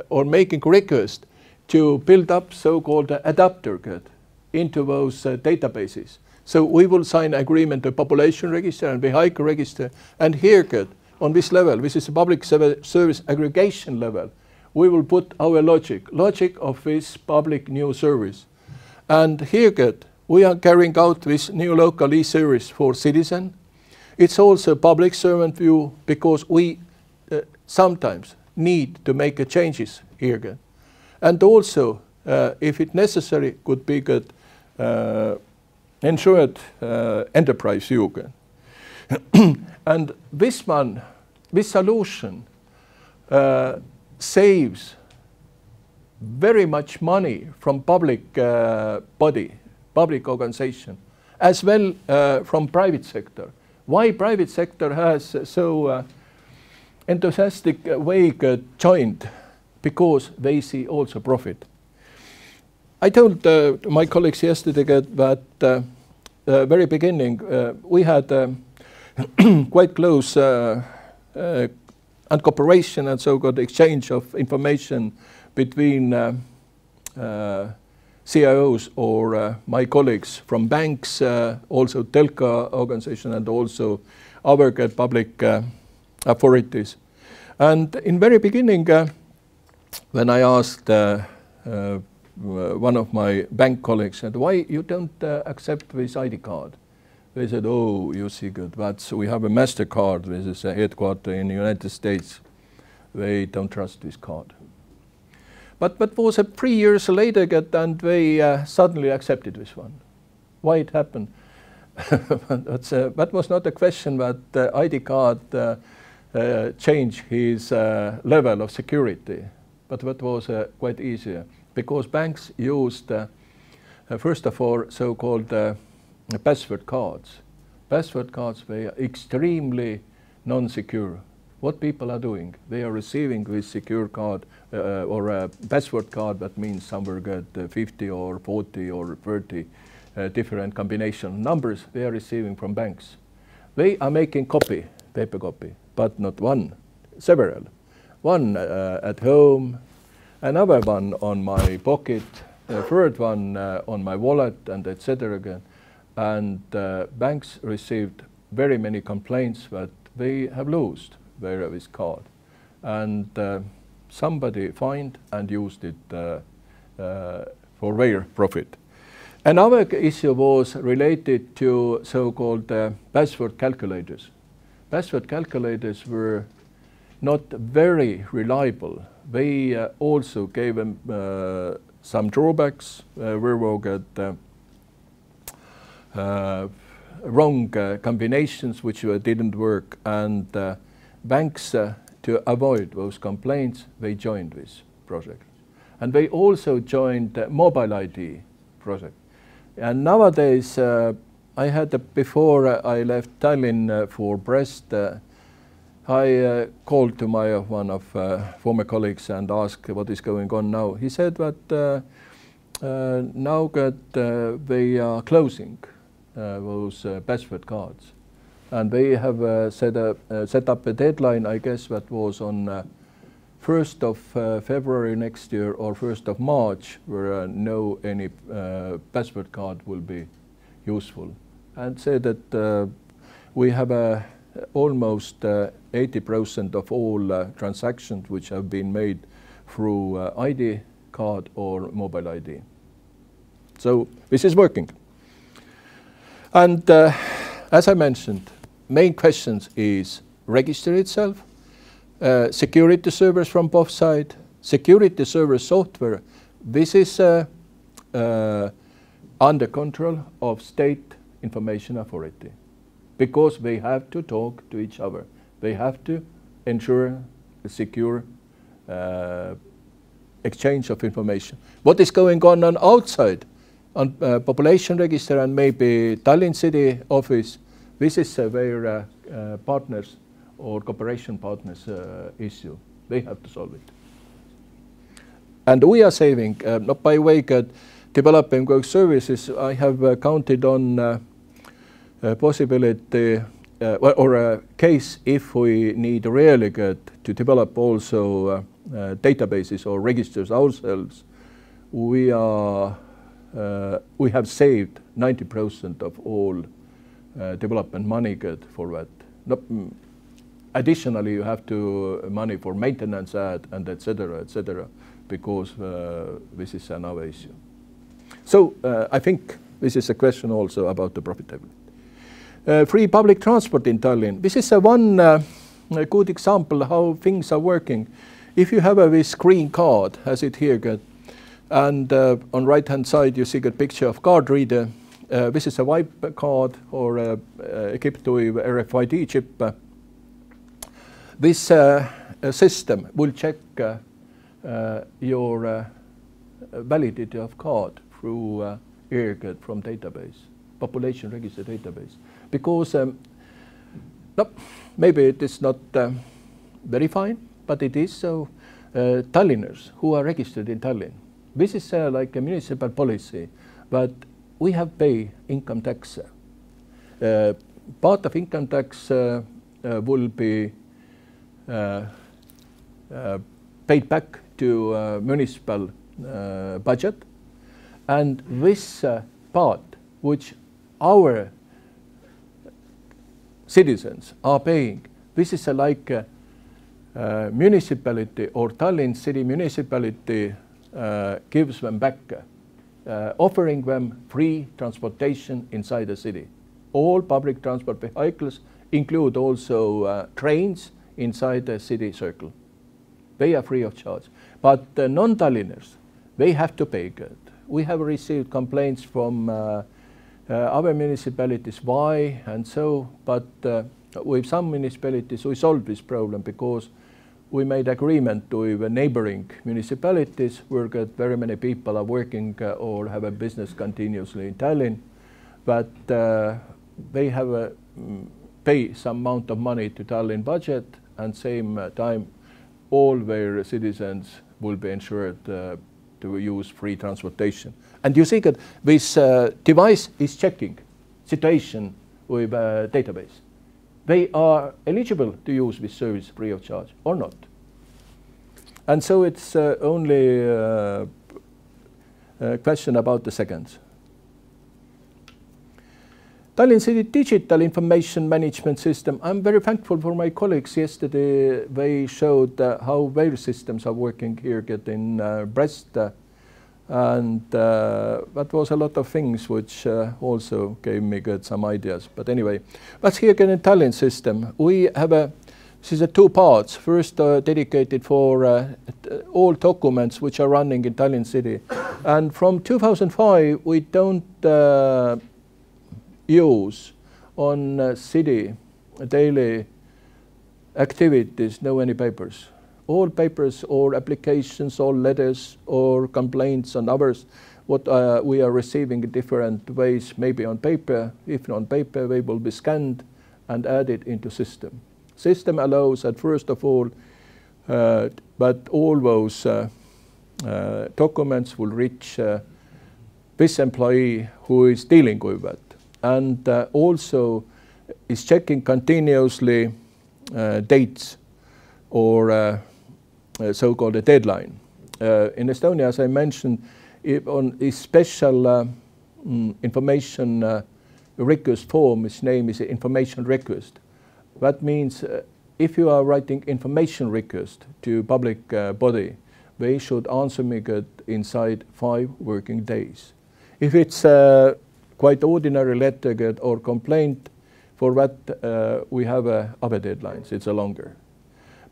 or making request to build up so-called adapter into those databases. So we will sign agreement to population register and vehicle register, and here on this level, this is a public service aggregation level, we will put our logic of this public new service. And here we are carrying out this new local e-service for citizen. It's also public servant view, because we sometimes need to make changes here. And also, if it's necessary, could be ensured enterprise view. And this solution saves very much money from public body, public organization, as well from private sector. Why private sector has so enthusiastic way joined? Because they see also profit. I told my colleagues yesterday that very beginning we had quite close and cooperation and so-called exchange of information between CIOs or my colleagues from banks, also telco organization, and also other public authorities. And in very beginning, when I asked one of my bank colleagues, said, why you don't accept this ID card? They said, oh, you see, we have a MasterCard, this is a headquarter in the United States. They don't trust this card. But that was 3 years later, and they suddenly accepted this one. Why it happened? That was not a question that the ID card changed his level of security, but that was quite easier, because banks used, first of all, so-called password cards. Password cards, they are extremely non-secure. What people are doing, they are receiving this secure card or a password card that means somewhere 50 or 40 or 30 different combination numbers they are receiving from banks. They are making copy, paper copy, but not one, several. One at home, another one on my pocket, a third one on my wallet, and etc. again. And banks received very many complaints that they have lost their this card. And somebody found and used it for their profit. Another issue was related to so-called password calculators. Password calculators were not very reliable. They also gave them some drawbacks. We got wrong combinations which didn't work, and banks, to avoid those complaints, they joined this project. And they also joined the mobile ID project. And nowadays, I had before I left Tallinn for Brest, I called to my one of former colleagues and asked what is going on now. He said that now that they are closing those password cards, and they have set up a deadline, I guess that was on 1st of February next year or 1st of March, where no any password card will be useful. And said that we have almost 80% of all transactions which have been made through ID card or mobile ID. So this is working. And as I mentioned, main questions is register itself, security servers from both sides, security server software. This is under control of State Information Authority, because they have to talk to each other. They have to ensure a secure exchange of information. What is going on outside, on population register and maybe Tallinn city office, this is their partners or cooperation partners issue. They have to solve it. And we are saving, not by way of developing those services. I have counted on possibility or a case if we need really good to develop also databases or registers ourselves. We have saved 90% of all development money good for that. Additionally, you have to money for maintenance and etc., because this is another issue. So I think this is a question also about the profitability. Free public transport in Tallinn. This is one good example how things are working. If you have this green card, as it here got, and on right hand side you see a picture of card reader. This is a wipe card or equipped with RFID chip. This system will check your validity of card through from database, population register database. Because maybe it is not very fine, but it is so. Tallinners who are registered in Tallinn, this is like a municipal policy, but we have pay income tax. Part of income tax will be paid back to municipal budget, and this part which our citizens are paying, this is like municipality or Tallinn city municipality gives them back, offering them free transportation inside the city. All public transport vehicles include also trains inside the city circle. They are free of charge. But the non-Tallinners, they have to pay good. We have received complaints from other municipalities, why and so, but with some municipalities we solved this problem because we made agreement with the neighboring municipalities where very many people are working or have a business continuously in Tallinn, but they have pay some amount of money to Tallinn budget, and same time all their citizens will be insured to use free transportation. And you see that this device is checking situation with a database. They are eligible to use this service free of charge or not. And so it's only a question about the seconds. Tallinn City Digital Information Management System. I'm very thankful for my colleagues yesterday. They showed how their systems are working here in Brest. And that was a lot of things which also gave me some ideas. But anyway, but here again in Tallinn system, we have this is two parts. First dedicated for all documents which are running in Tallinn City. And from 2005, we don't use on city daily activities, no any papers. All papers or applications or letters or complaints and others, what we are receiving in different ways, maybe on paper. If not on paper, they will be scanned and added into system. System allows that first of all, but all those documents will reach this employee who is dealing with that. And also is checking continuously dates or so-called a deadline. In Estonia, as I mentioned, on a special information request form, its name is information request. That means if you are writing information request to public body, they should answer me inside 5 working days. If it's quite ordinary letter or complaint, for that we have other deadlines, it's a longer.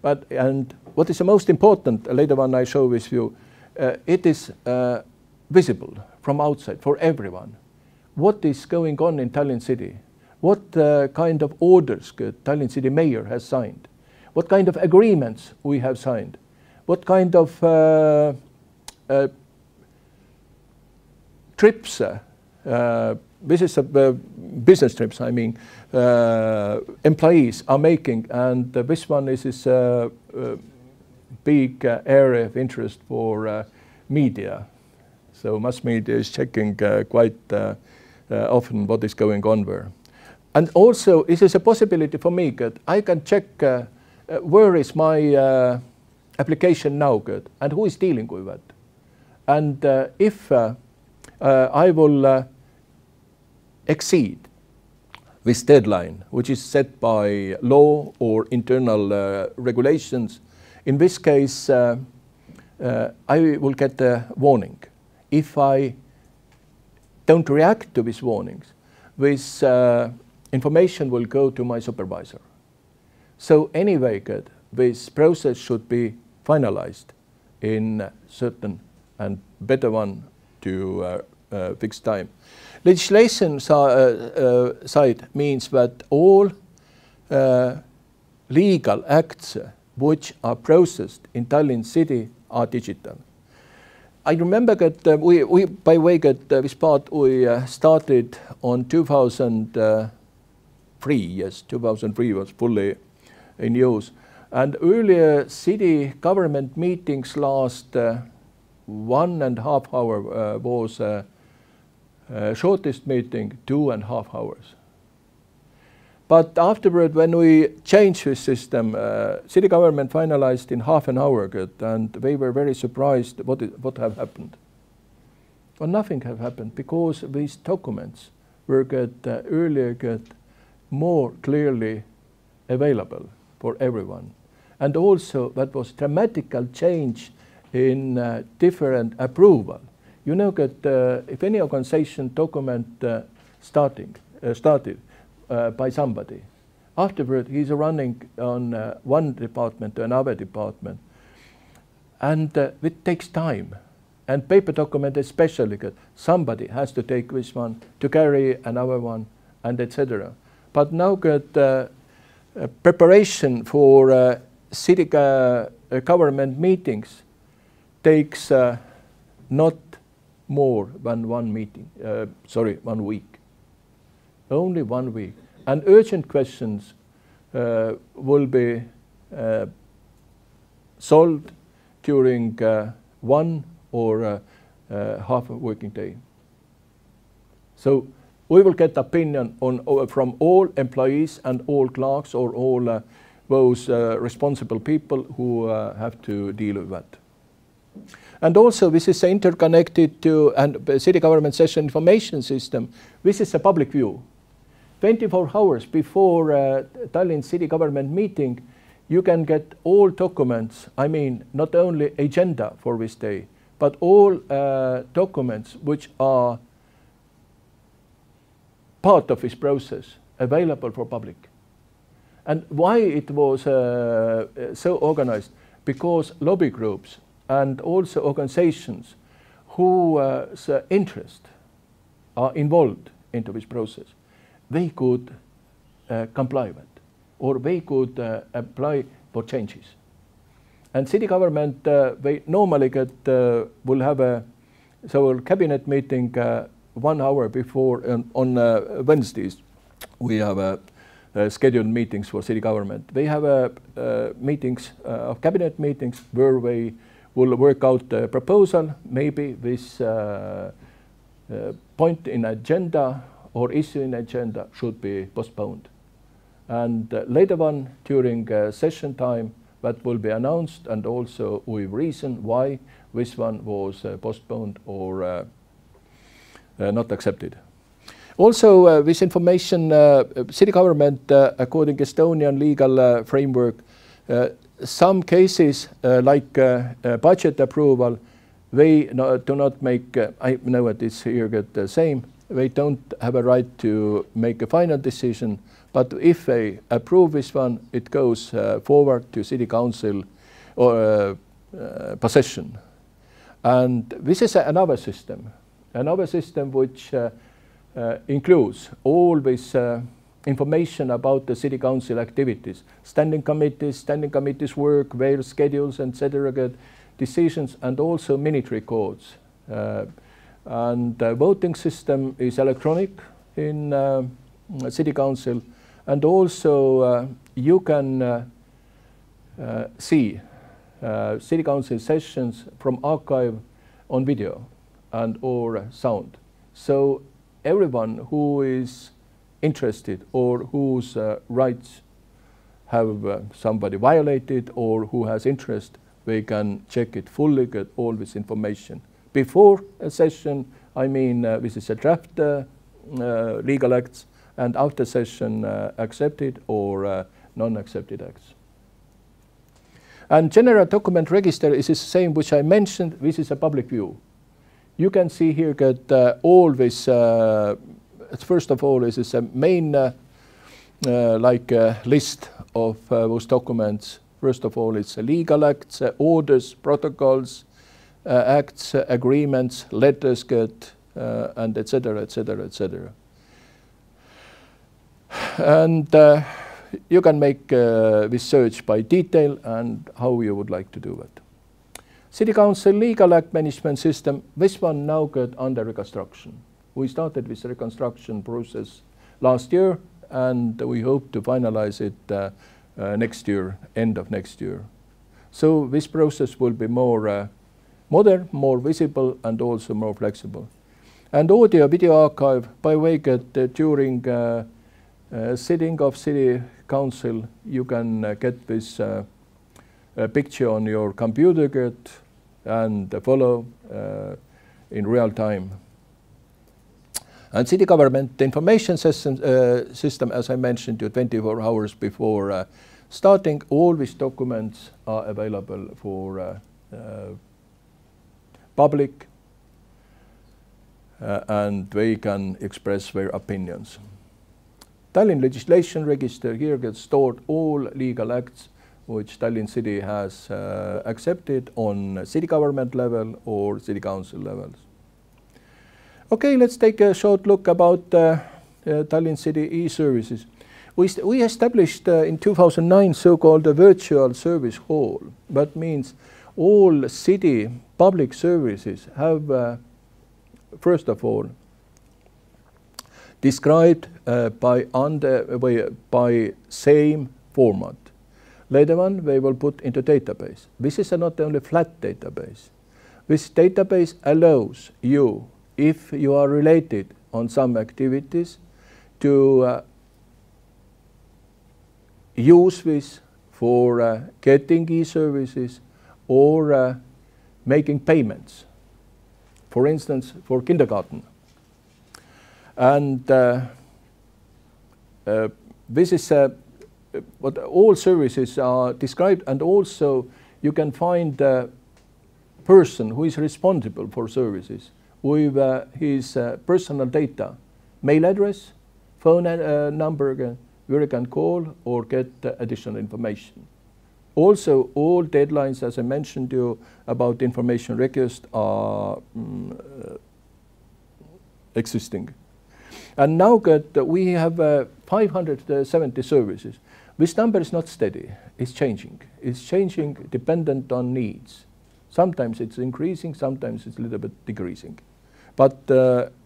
But, and what is the most important, later on I show with you, it is visible from outside for everyone. What is going on in Tallinn City? What kind of orders Tallinn City Mayor has signed? What kind of agreements we have signed? What kind of trips, business trips, I mean, employees are making, and this one is a big area of interest for media. So mass media is checking quite often what is going on there. And also, it is a possibility for me that I can check where is my application now and who is dealing with that. And if I will exceed this deadline, which is set by law or internal regulations, in this case, I will get a warning. If I don't react to these warnings, this information will go to my supervisor. So anyway, this process should be finalized in certain and better one to fixed time. Legislation side means that all legal acts which are processed in Tallinn City are digital. I remember that we by way this part we started on 2003. Yes, 2003 was fully in use. And earlier city government meetings last 1.5 hours was shortest meeting 2.5 hours. But afterward, when we changed this system, city government finalized in half an hour, and they were very surprised what have happened. Well, nothing have happened because these documents were earlier more clearly available for everyone. And also that was dramatical change in different approval. You know that if any organization document started by somebody, afterward he's running on one department to another department, and it takes time. And paper document especially, somebody has to take this one to carry another one, and etc. But now preparation for city government meetings takes not more than 1 meeting, 1 week. Only 1 week. And urgent questions will be solved during 1 or half a working day. So we will get opinion on, from all employees and all clerks or all those responsible people who have to deal with that. And also this is interconnected to and city government session information system. This is a public view. 24 hours before Tallinn city government meeting, you can get all documents, I mean not only agenda for this day, but all documents which are part of this process available for public. And why it was so organized? Because lobby groups and also organizations whose interest are involved into this process, they could comply with, or they could apply for changes. And city government, they normally get, will have a cabinet meeting 1 hour before. On Wednesdays, we have scheduled meetings for city government. They have meetings, cabinet meetings, where they will work out the proposal. Maybe this point in agenda or issue in agenda should be postponed. And later on, during session time, that will be announced, and also with reason why this one was postponed or not accepted. Also, this information, city government, according to Estonian legal framework, some cases like budget approval, they do not make, I know that it's here the same, they don't have a right to make a final decision, but if they approve this one, it goes forward to city council or possession. And this is another system which includes all this information about the city council activities, standing committees work, their schedules, etc., decisions, and also minute records. And the voting system is electronic in city council, and also you can see city council sessions from archive on video and or sound. So everyone who is interested or whose rights have somebody violated or who has interest, they can check it fully, get all this information. Before a session, I mean this is a draft legal acts, and after session accepted or non-accepted acts. And general document register is the same which I mentioned. This is a public view. You can see here that all this, first of all, this is a main list of those documents. First of all, it's legal acts, orders, protocols, acts, agreements, letters, and etc., etc., etc. And you can make this search by detail and how you would like to do it. City Council Legal Act Management System, this one now got under reconstruction. We started this reconstruction process last year, and we hope to finalize it next year, end of next year. So this process will be more modern, more visible, and also more flexible. And audio video archive, by way that during sitting of City Council, you can get this picture on your computer and follow in real time. And city government information system, as I mentioned, 24 hours before starting, all these documents are available for public, and they can express their opinions. Tallinn legislation register, here gets stored all legal acts which Tallinn city has accepted on city government level or city council levels. Okay, let's take a short look about Tallinn city e-services. We established in 2009 so-called virtual service hall. That means all city public services have, first of all, described by same format. Later on, they will put into database. This is not only flat database, This database allows you, if you are related on some activities, to use this for getting e-services or making payments, for instance, for kindergarten. And this is what all services are described, and also you can find a person who is responsible for services with his personal data, mail address, phone number, where you can call or get additional information. Also, all deadlines, as I mentioned to you about information request, are existing. And now that we have 570 services, this number is not steady, it's changing. It's changing dependent on needs. Sometimes it's increasing, sometimes it's a little bit decreasing. But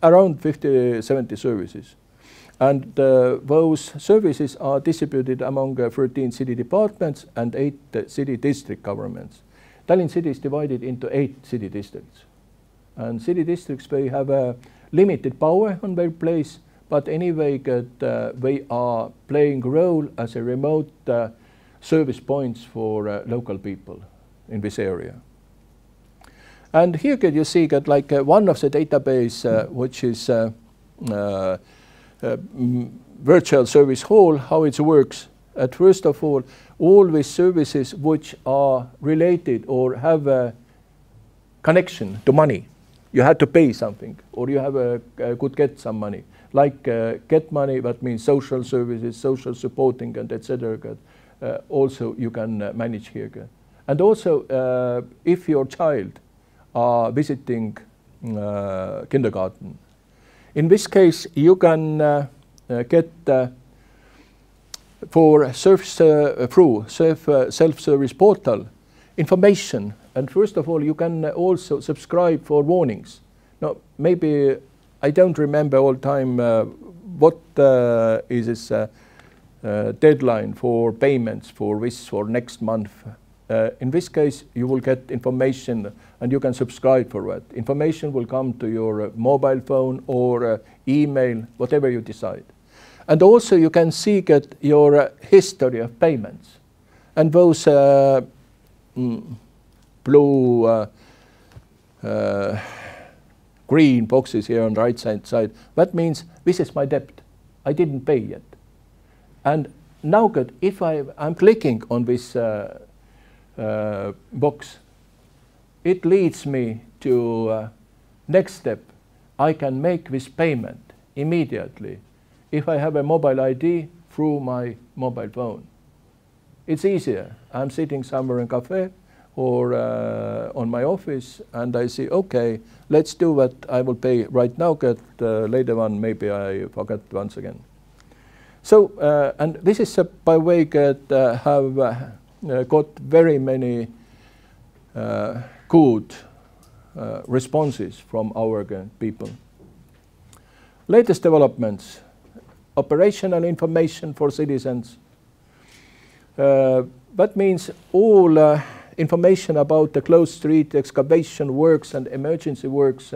around 70 services. And those services are distributed among 13 city departments and 8 city district governments. Tallinn city is divided into 8 city districts. And city districts, they have a limited power on their place, but anyway they are playing a role as a remote service points for local people in this area. And here you see that like one of the database which is virtual service hall, how it works. At first of all these services which are related or have a connection to money. You had to pay something, or you have could get some money. Like get money, that means social services, social supporting, and etc. Also you can manage here. And also if your child are visiting kindergarten, in this case you can get for through self-service portal information. And first of all, you can also subscribe for warnings. Now, maybe I don't remember all time what is this deadline for payments for this for next month. In this case, you will get information and you can subscribe for that. Information will come to your mobile phone or email, whatever you decide. And also you can see get your history of payments. And those blue green boxes here on the right side, that means this is my debt. I didn't pay yet. And now if I'm clicking on this box, it leads me to next step. I can make this payment immediately if I have a mobile ID through my mobile phone. It's easier. I'm sitting somewhere in a cafe or on my office, and I say, okay, let's do what I will pay right now, later on maybe I forget once again. So, and this is by way that have got very many good responses from our people. Latest developments, operational information for citizens. That means all information about the closed street, excavation works and emergency works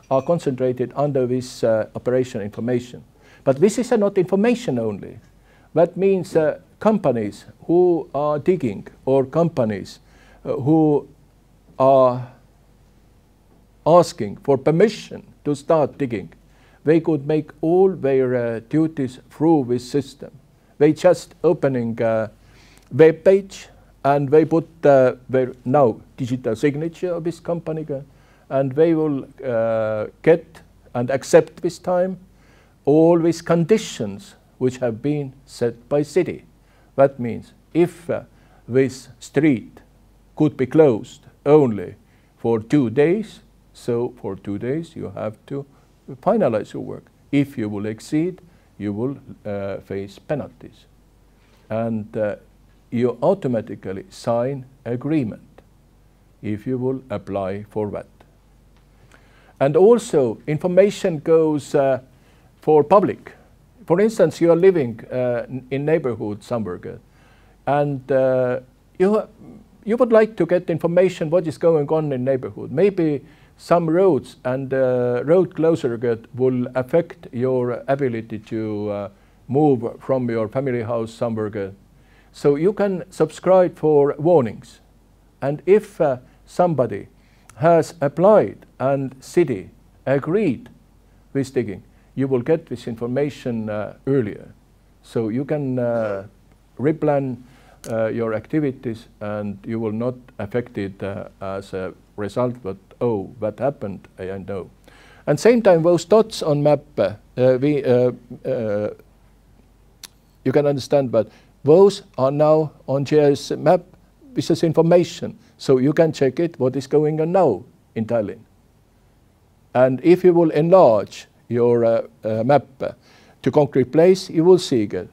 are concentrated under this operation information. But this is not information only. That means companies who are digging or companies who are asking for permission to start digging, they could make all their duties through this system. They just opening a web page and they put their now digital signature of this company, and they will get and accept this time all these conditions which have been set by city. That means if this street could be closed only for 2 days, so for 2 days you have to finalize your work. If you will exceed, you will face penalties. And you automatically sign agreement if you will apply for that. And also information goes for public. For instance, you are living in neighborhood somewhere, and you you would like to get information what is going on in neighborhood. Maybe some roads and road closure will affect your ability to move from your family house somewhere. So you can subscribe for warnings. And if somebody has applied and city agreed with digging, you will get this information earlier. So you can replan your activities and you will not affect it as a result, but oh, what happened, I know. And same time, those dots on map, you can understand, but those are now on GIS map with this information. So you can check it, what is going on now in Tallinn. And if you will enlarge your map to concrete place, you will see it.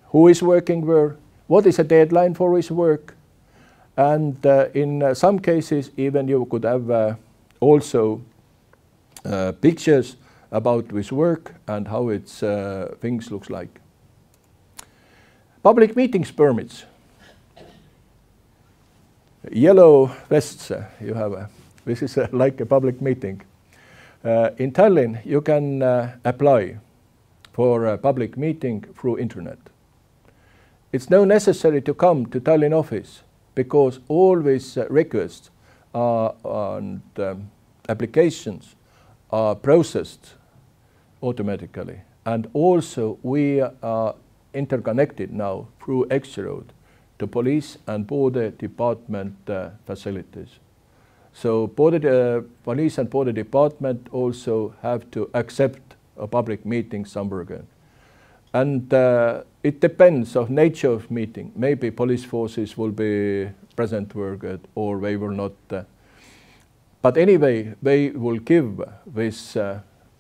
Who is working where, what is a deadline for his work, and in some cases even you could have also pictures about his work and how its things looks like. Public meetings permits. Yellow vests you have. This is like a public meeting. In Tallinn you can apply for a public meeting through internet. It's no necessary to come to Tallinn office because all these requests and applications are processed automatically. And also we are interconnected now through X-Road to police and border department facilities. So police and border department also have to accept a public meeting somewhere again. And it depends on nature of meeting. Maybe police forces will be present or they will not. But anyway, they will give this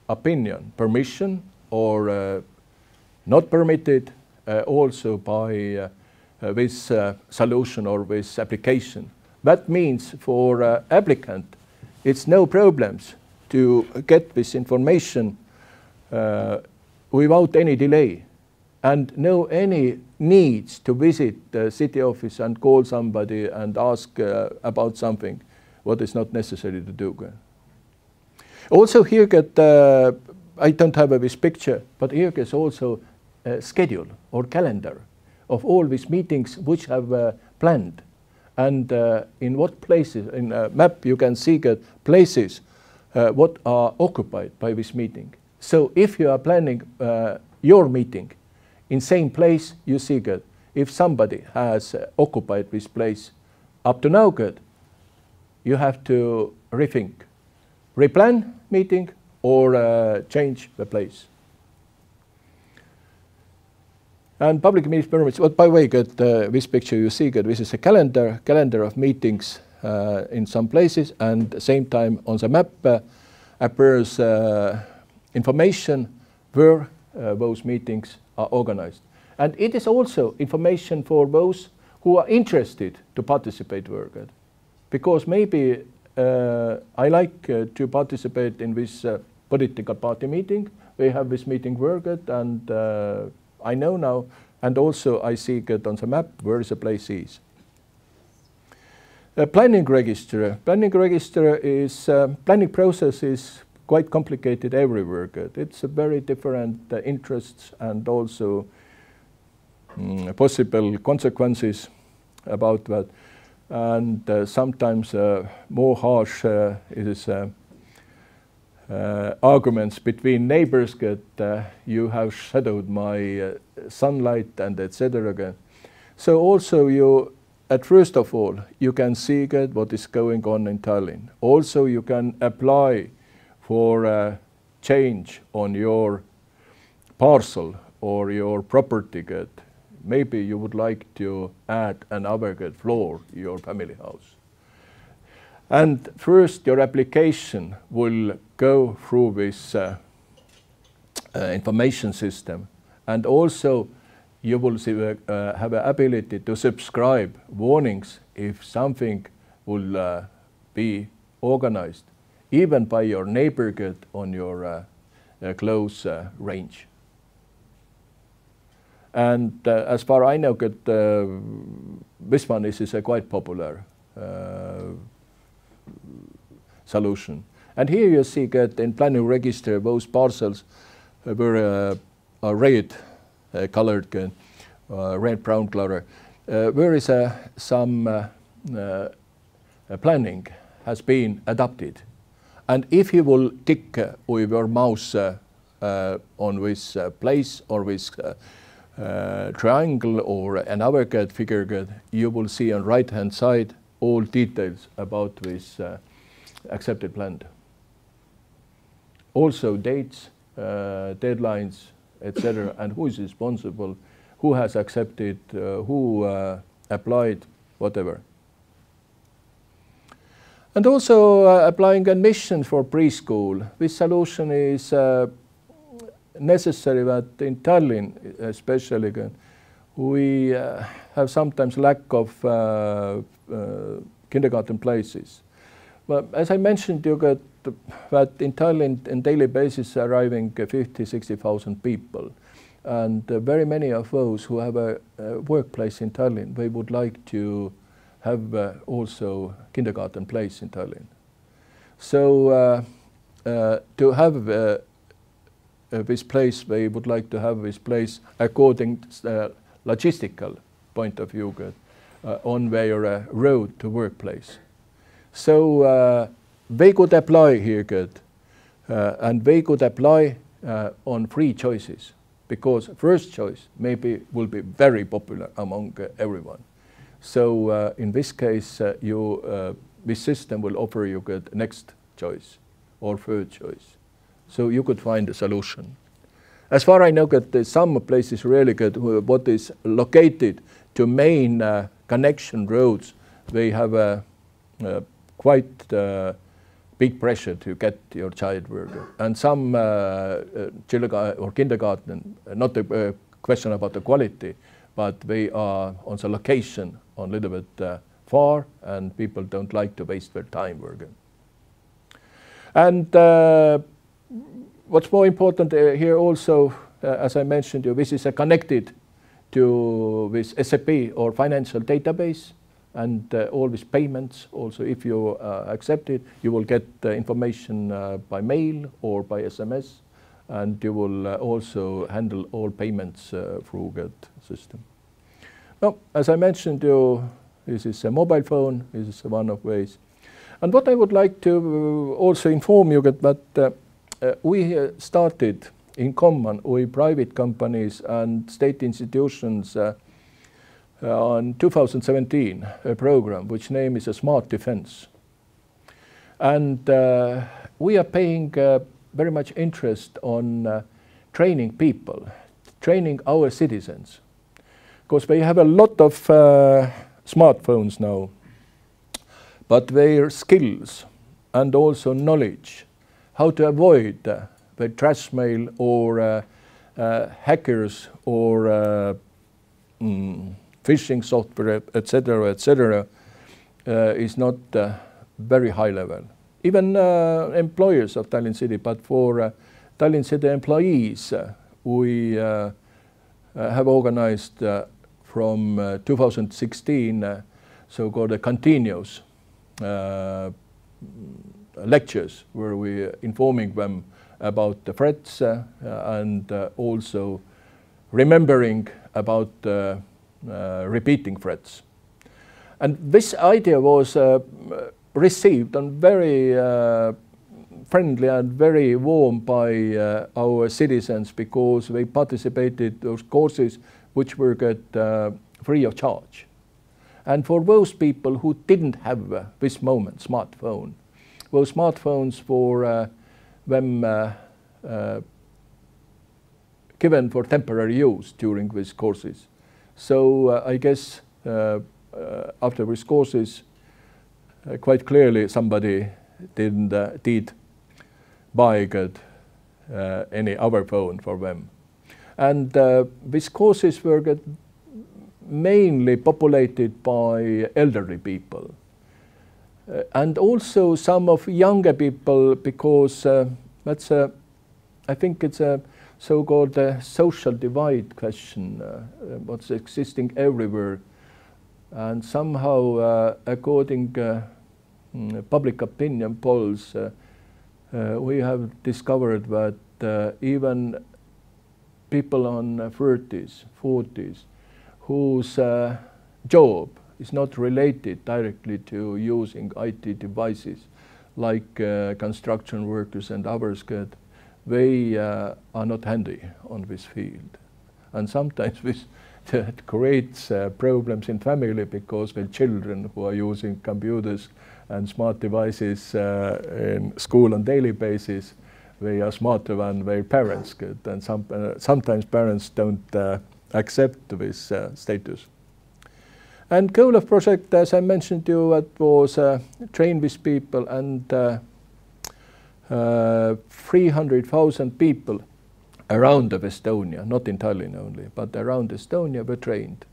opinion, permission or not permitted also by this solution or this application. That means for applicant, it's no problems to get this information without any delay, and no any needs to visit the city office and call somebody and ask about something what is not necessary to do. Also here I don't have this picture, but here is also a schedule or calendar of all these meetings which have planned, and in what places, in a map you can see places what are occupied by this meeting. So if you are planning your meeting in same place, you see if somebody has occupied this place up to now, you have to rethink, replan meeting or change the place. And public meetings permits, well, by the way, this picture you see, this is a calendar of meetings in some places, and at the same time on the map appears information where those meetings are organized. And it is also information for those who are interested to participate there. Because maybe I like to participate in this political party meeting. We have this meeting there, and I know now, and also I see it on the map where the place is. Planning register. Planning register is, planning process is quite complicated everywhere. It's a very different interests and also possible consequences about that. And sometimes more harsh is arguments between neighbors that you have shadowed my sunlight and etc. So also you, at first of all, you can see what is going on in Tallinn. Also you can apply for a change on your parcel or your property. Maybe you would like to add another floor to your family house. And first your application will go through this information system, and also you will have the ability to subscribe warnings if something will be organized, even by your neighbor on your close range. And as far as I know, this one is quite popular. solution. And here you see that in planning register those parcels were red colored, red-brown color. Where is some planning has been adopted. And if you will tick with your mouse on this place or this triangle or another figure, you will see on right-hand side all details about this accepted plan. Also dates, deadlines, etc., and who is responsible, who has accepted, who applied, whatever. And also applying admissions for preschool. This solution is necessary that in Tallinn especially we have sometimes lack of kindergarten places. But as I mentioned, you get that in Tallinn on daily basis arriving 50,000–60,000 people. And very many of those who have a workplace in Tallinn, they would like to have also kindergarten place in Tallinn. So to have this place, they would like to have this place according to logistical point of view on their road to workplace. So they could apply here and they could apply on 3 choices, because first choice maybe will be very popular among everyone. So in this case, this system will offer you next choice or third choice. So you could find a solution. As far as I know, some places really what is located to main connection roads, they have a quite big pressure to get your child worker. And some or kindergarten, not a question about the quality, but they are on the location on a little bit far, and people don't like to waste their time working. And what's more important here also, as I mentioned, this is connected to this SAP or financial database, and all these payments also, if you accept it, you will get information by mail or by SMS, and you will also handle all payments through that system. Now, as I mentioned, this is a mobile phone, this is one of ways. And what I would like to also inform you that we started in common with private companies and state institutions on 2017 a program which name is a Smart Defense. And we are paying very much interest on training people, training our citizens, because we have a lot of smartphones now, but their skills and also knowledge how to avoid the trash mail or hackers or phishing software, etc., is not very high level. Even employers of Tallinn City, but for Tallinn City employees, we have organized from 2016 so-called continuous lectures where we informing them about the threats and also remembering about repeating threats. And this idea was received and very friendly and very warm by our citizens, because they participated those courses which were free of charge. And for those people who didn't have this moment smartphone, those smartphones for them given for temporary use during these courses. So I guess after these courses, quite clearly somebody did buy any other phone for them. And these courses were mainly populated by elderly people. And also some of younger people, because that's I think it's a so-called social divide question, what's existing everywhere. And somehow, according public opinion polls, we have discovered that even people on 30s, 40s, whose job is not related directly to using IT devices, like construction workers and others, they are not handy on this field. And sometimes this creates problems in family, because the children who are using computers and smart devices in school on daily basis, they are smarter than their parents, and sometimes parents don't accept this status. And Olev project, as I mentioned to you, it was train these people, and 300,000 people around of Estonia, not in Tallinn only, but around Estonia were trained.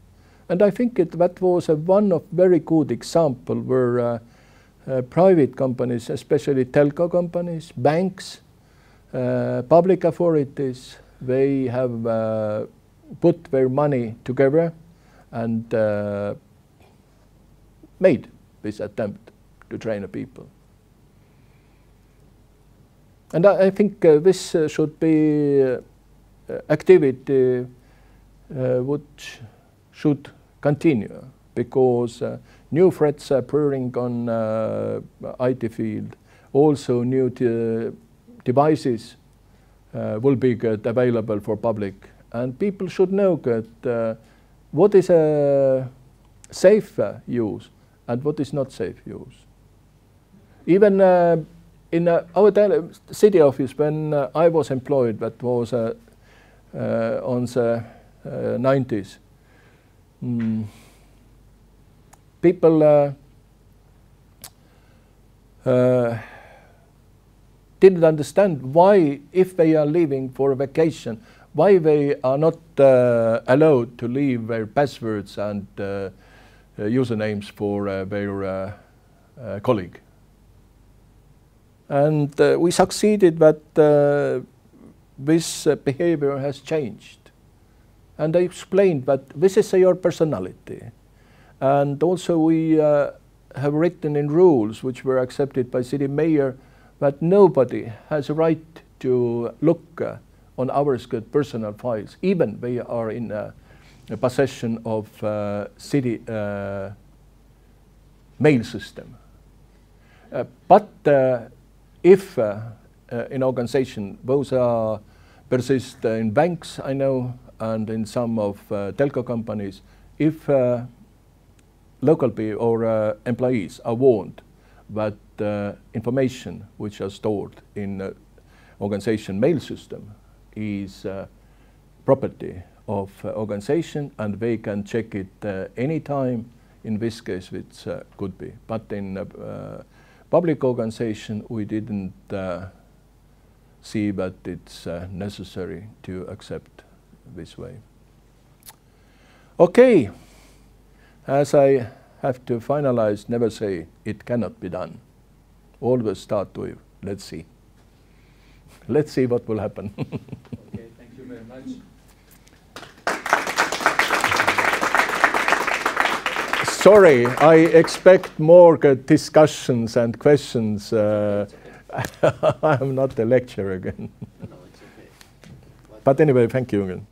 And I think that was one of very good example where private companies, especially telco companies, banks, public authorities, they have put their money together and made this attempt to train the people. And I think this should be activity which should continue, because new threats are appearing on IT field. Also new devices will be available for public, and people should know that what is a safe use and what is not safe use. Even in our city office, when I was employed, that was on the 90s, people didn't understand why, if they are leaving for a vacation, why they are not allowed to leave their passwords and usernames for their colleague. And we succeeded that this behavior has changed. And I explained that this is your personality. And also we have written in rules, which were accepted by city mayor, that nobody has a right to look on our personal files, even they are in possession of city mail system. But if in organization, those are persist in banks, I know, and in some of telco companies, if local people or employees are warned that information which are stored in organization mail system is property of organization, and they can check it anytime. In this case, it could be. But in public organization, we didn't see that it's necessary to accept this way. Okay, as I have to finalize, never say it cannot be done. Always start with, let's see. Let's see what will happen. Okay, thank you very much. Sorry, I expect more discussions and questions. I'm not a lecturer again. No, it's okay. But anyway, thank you again.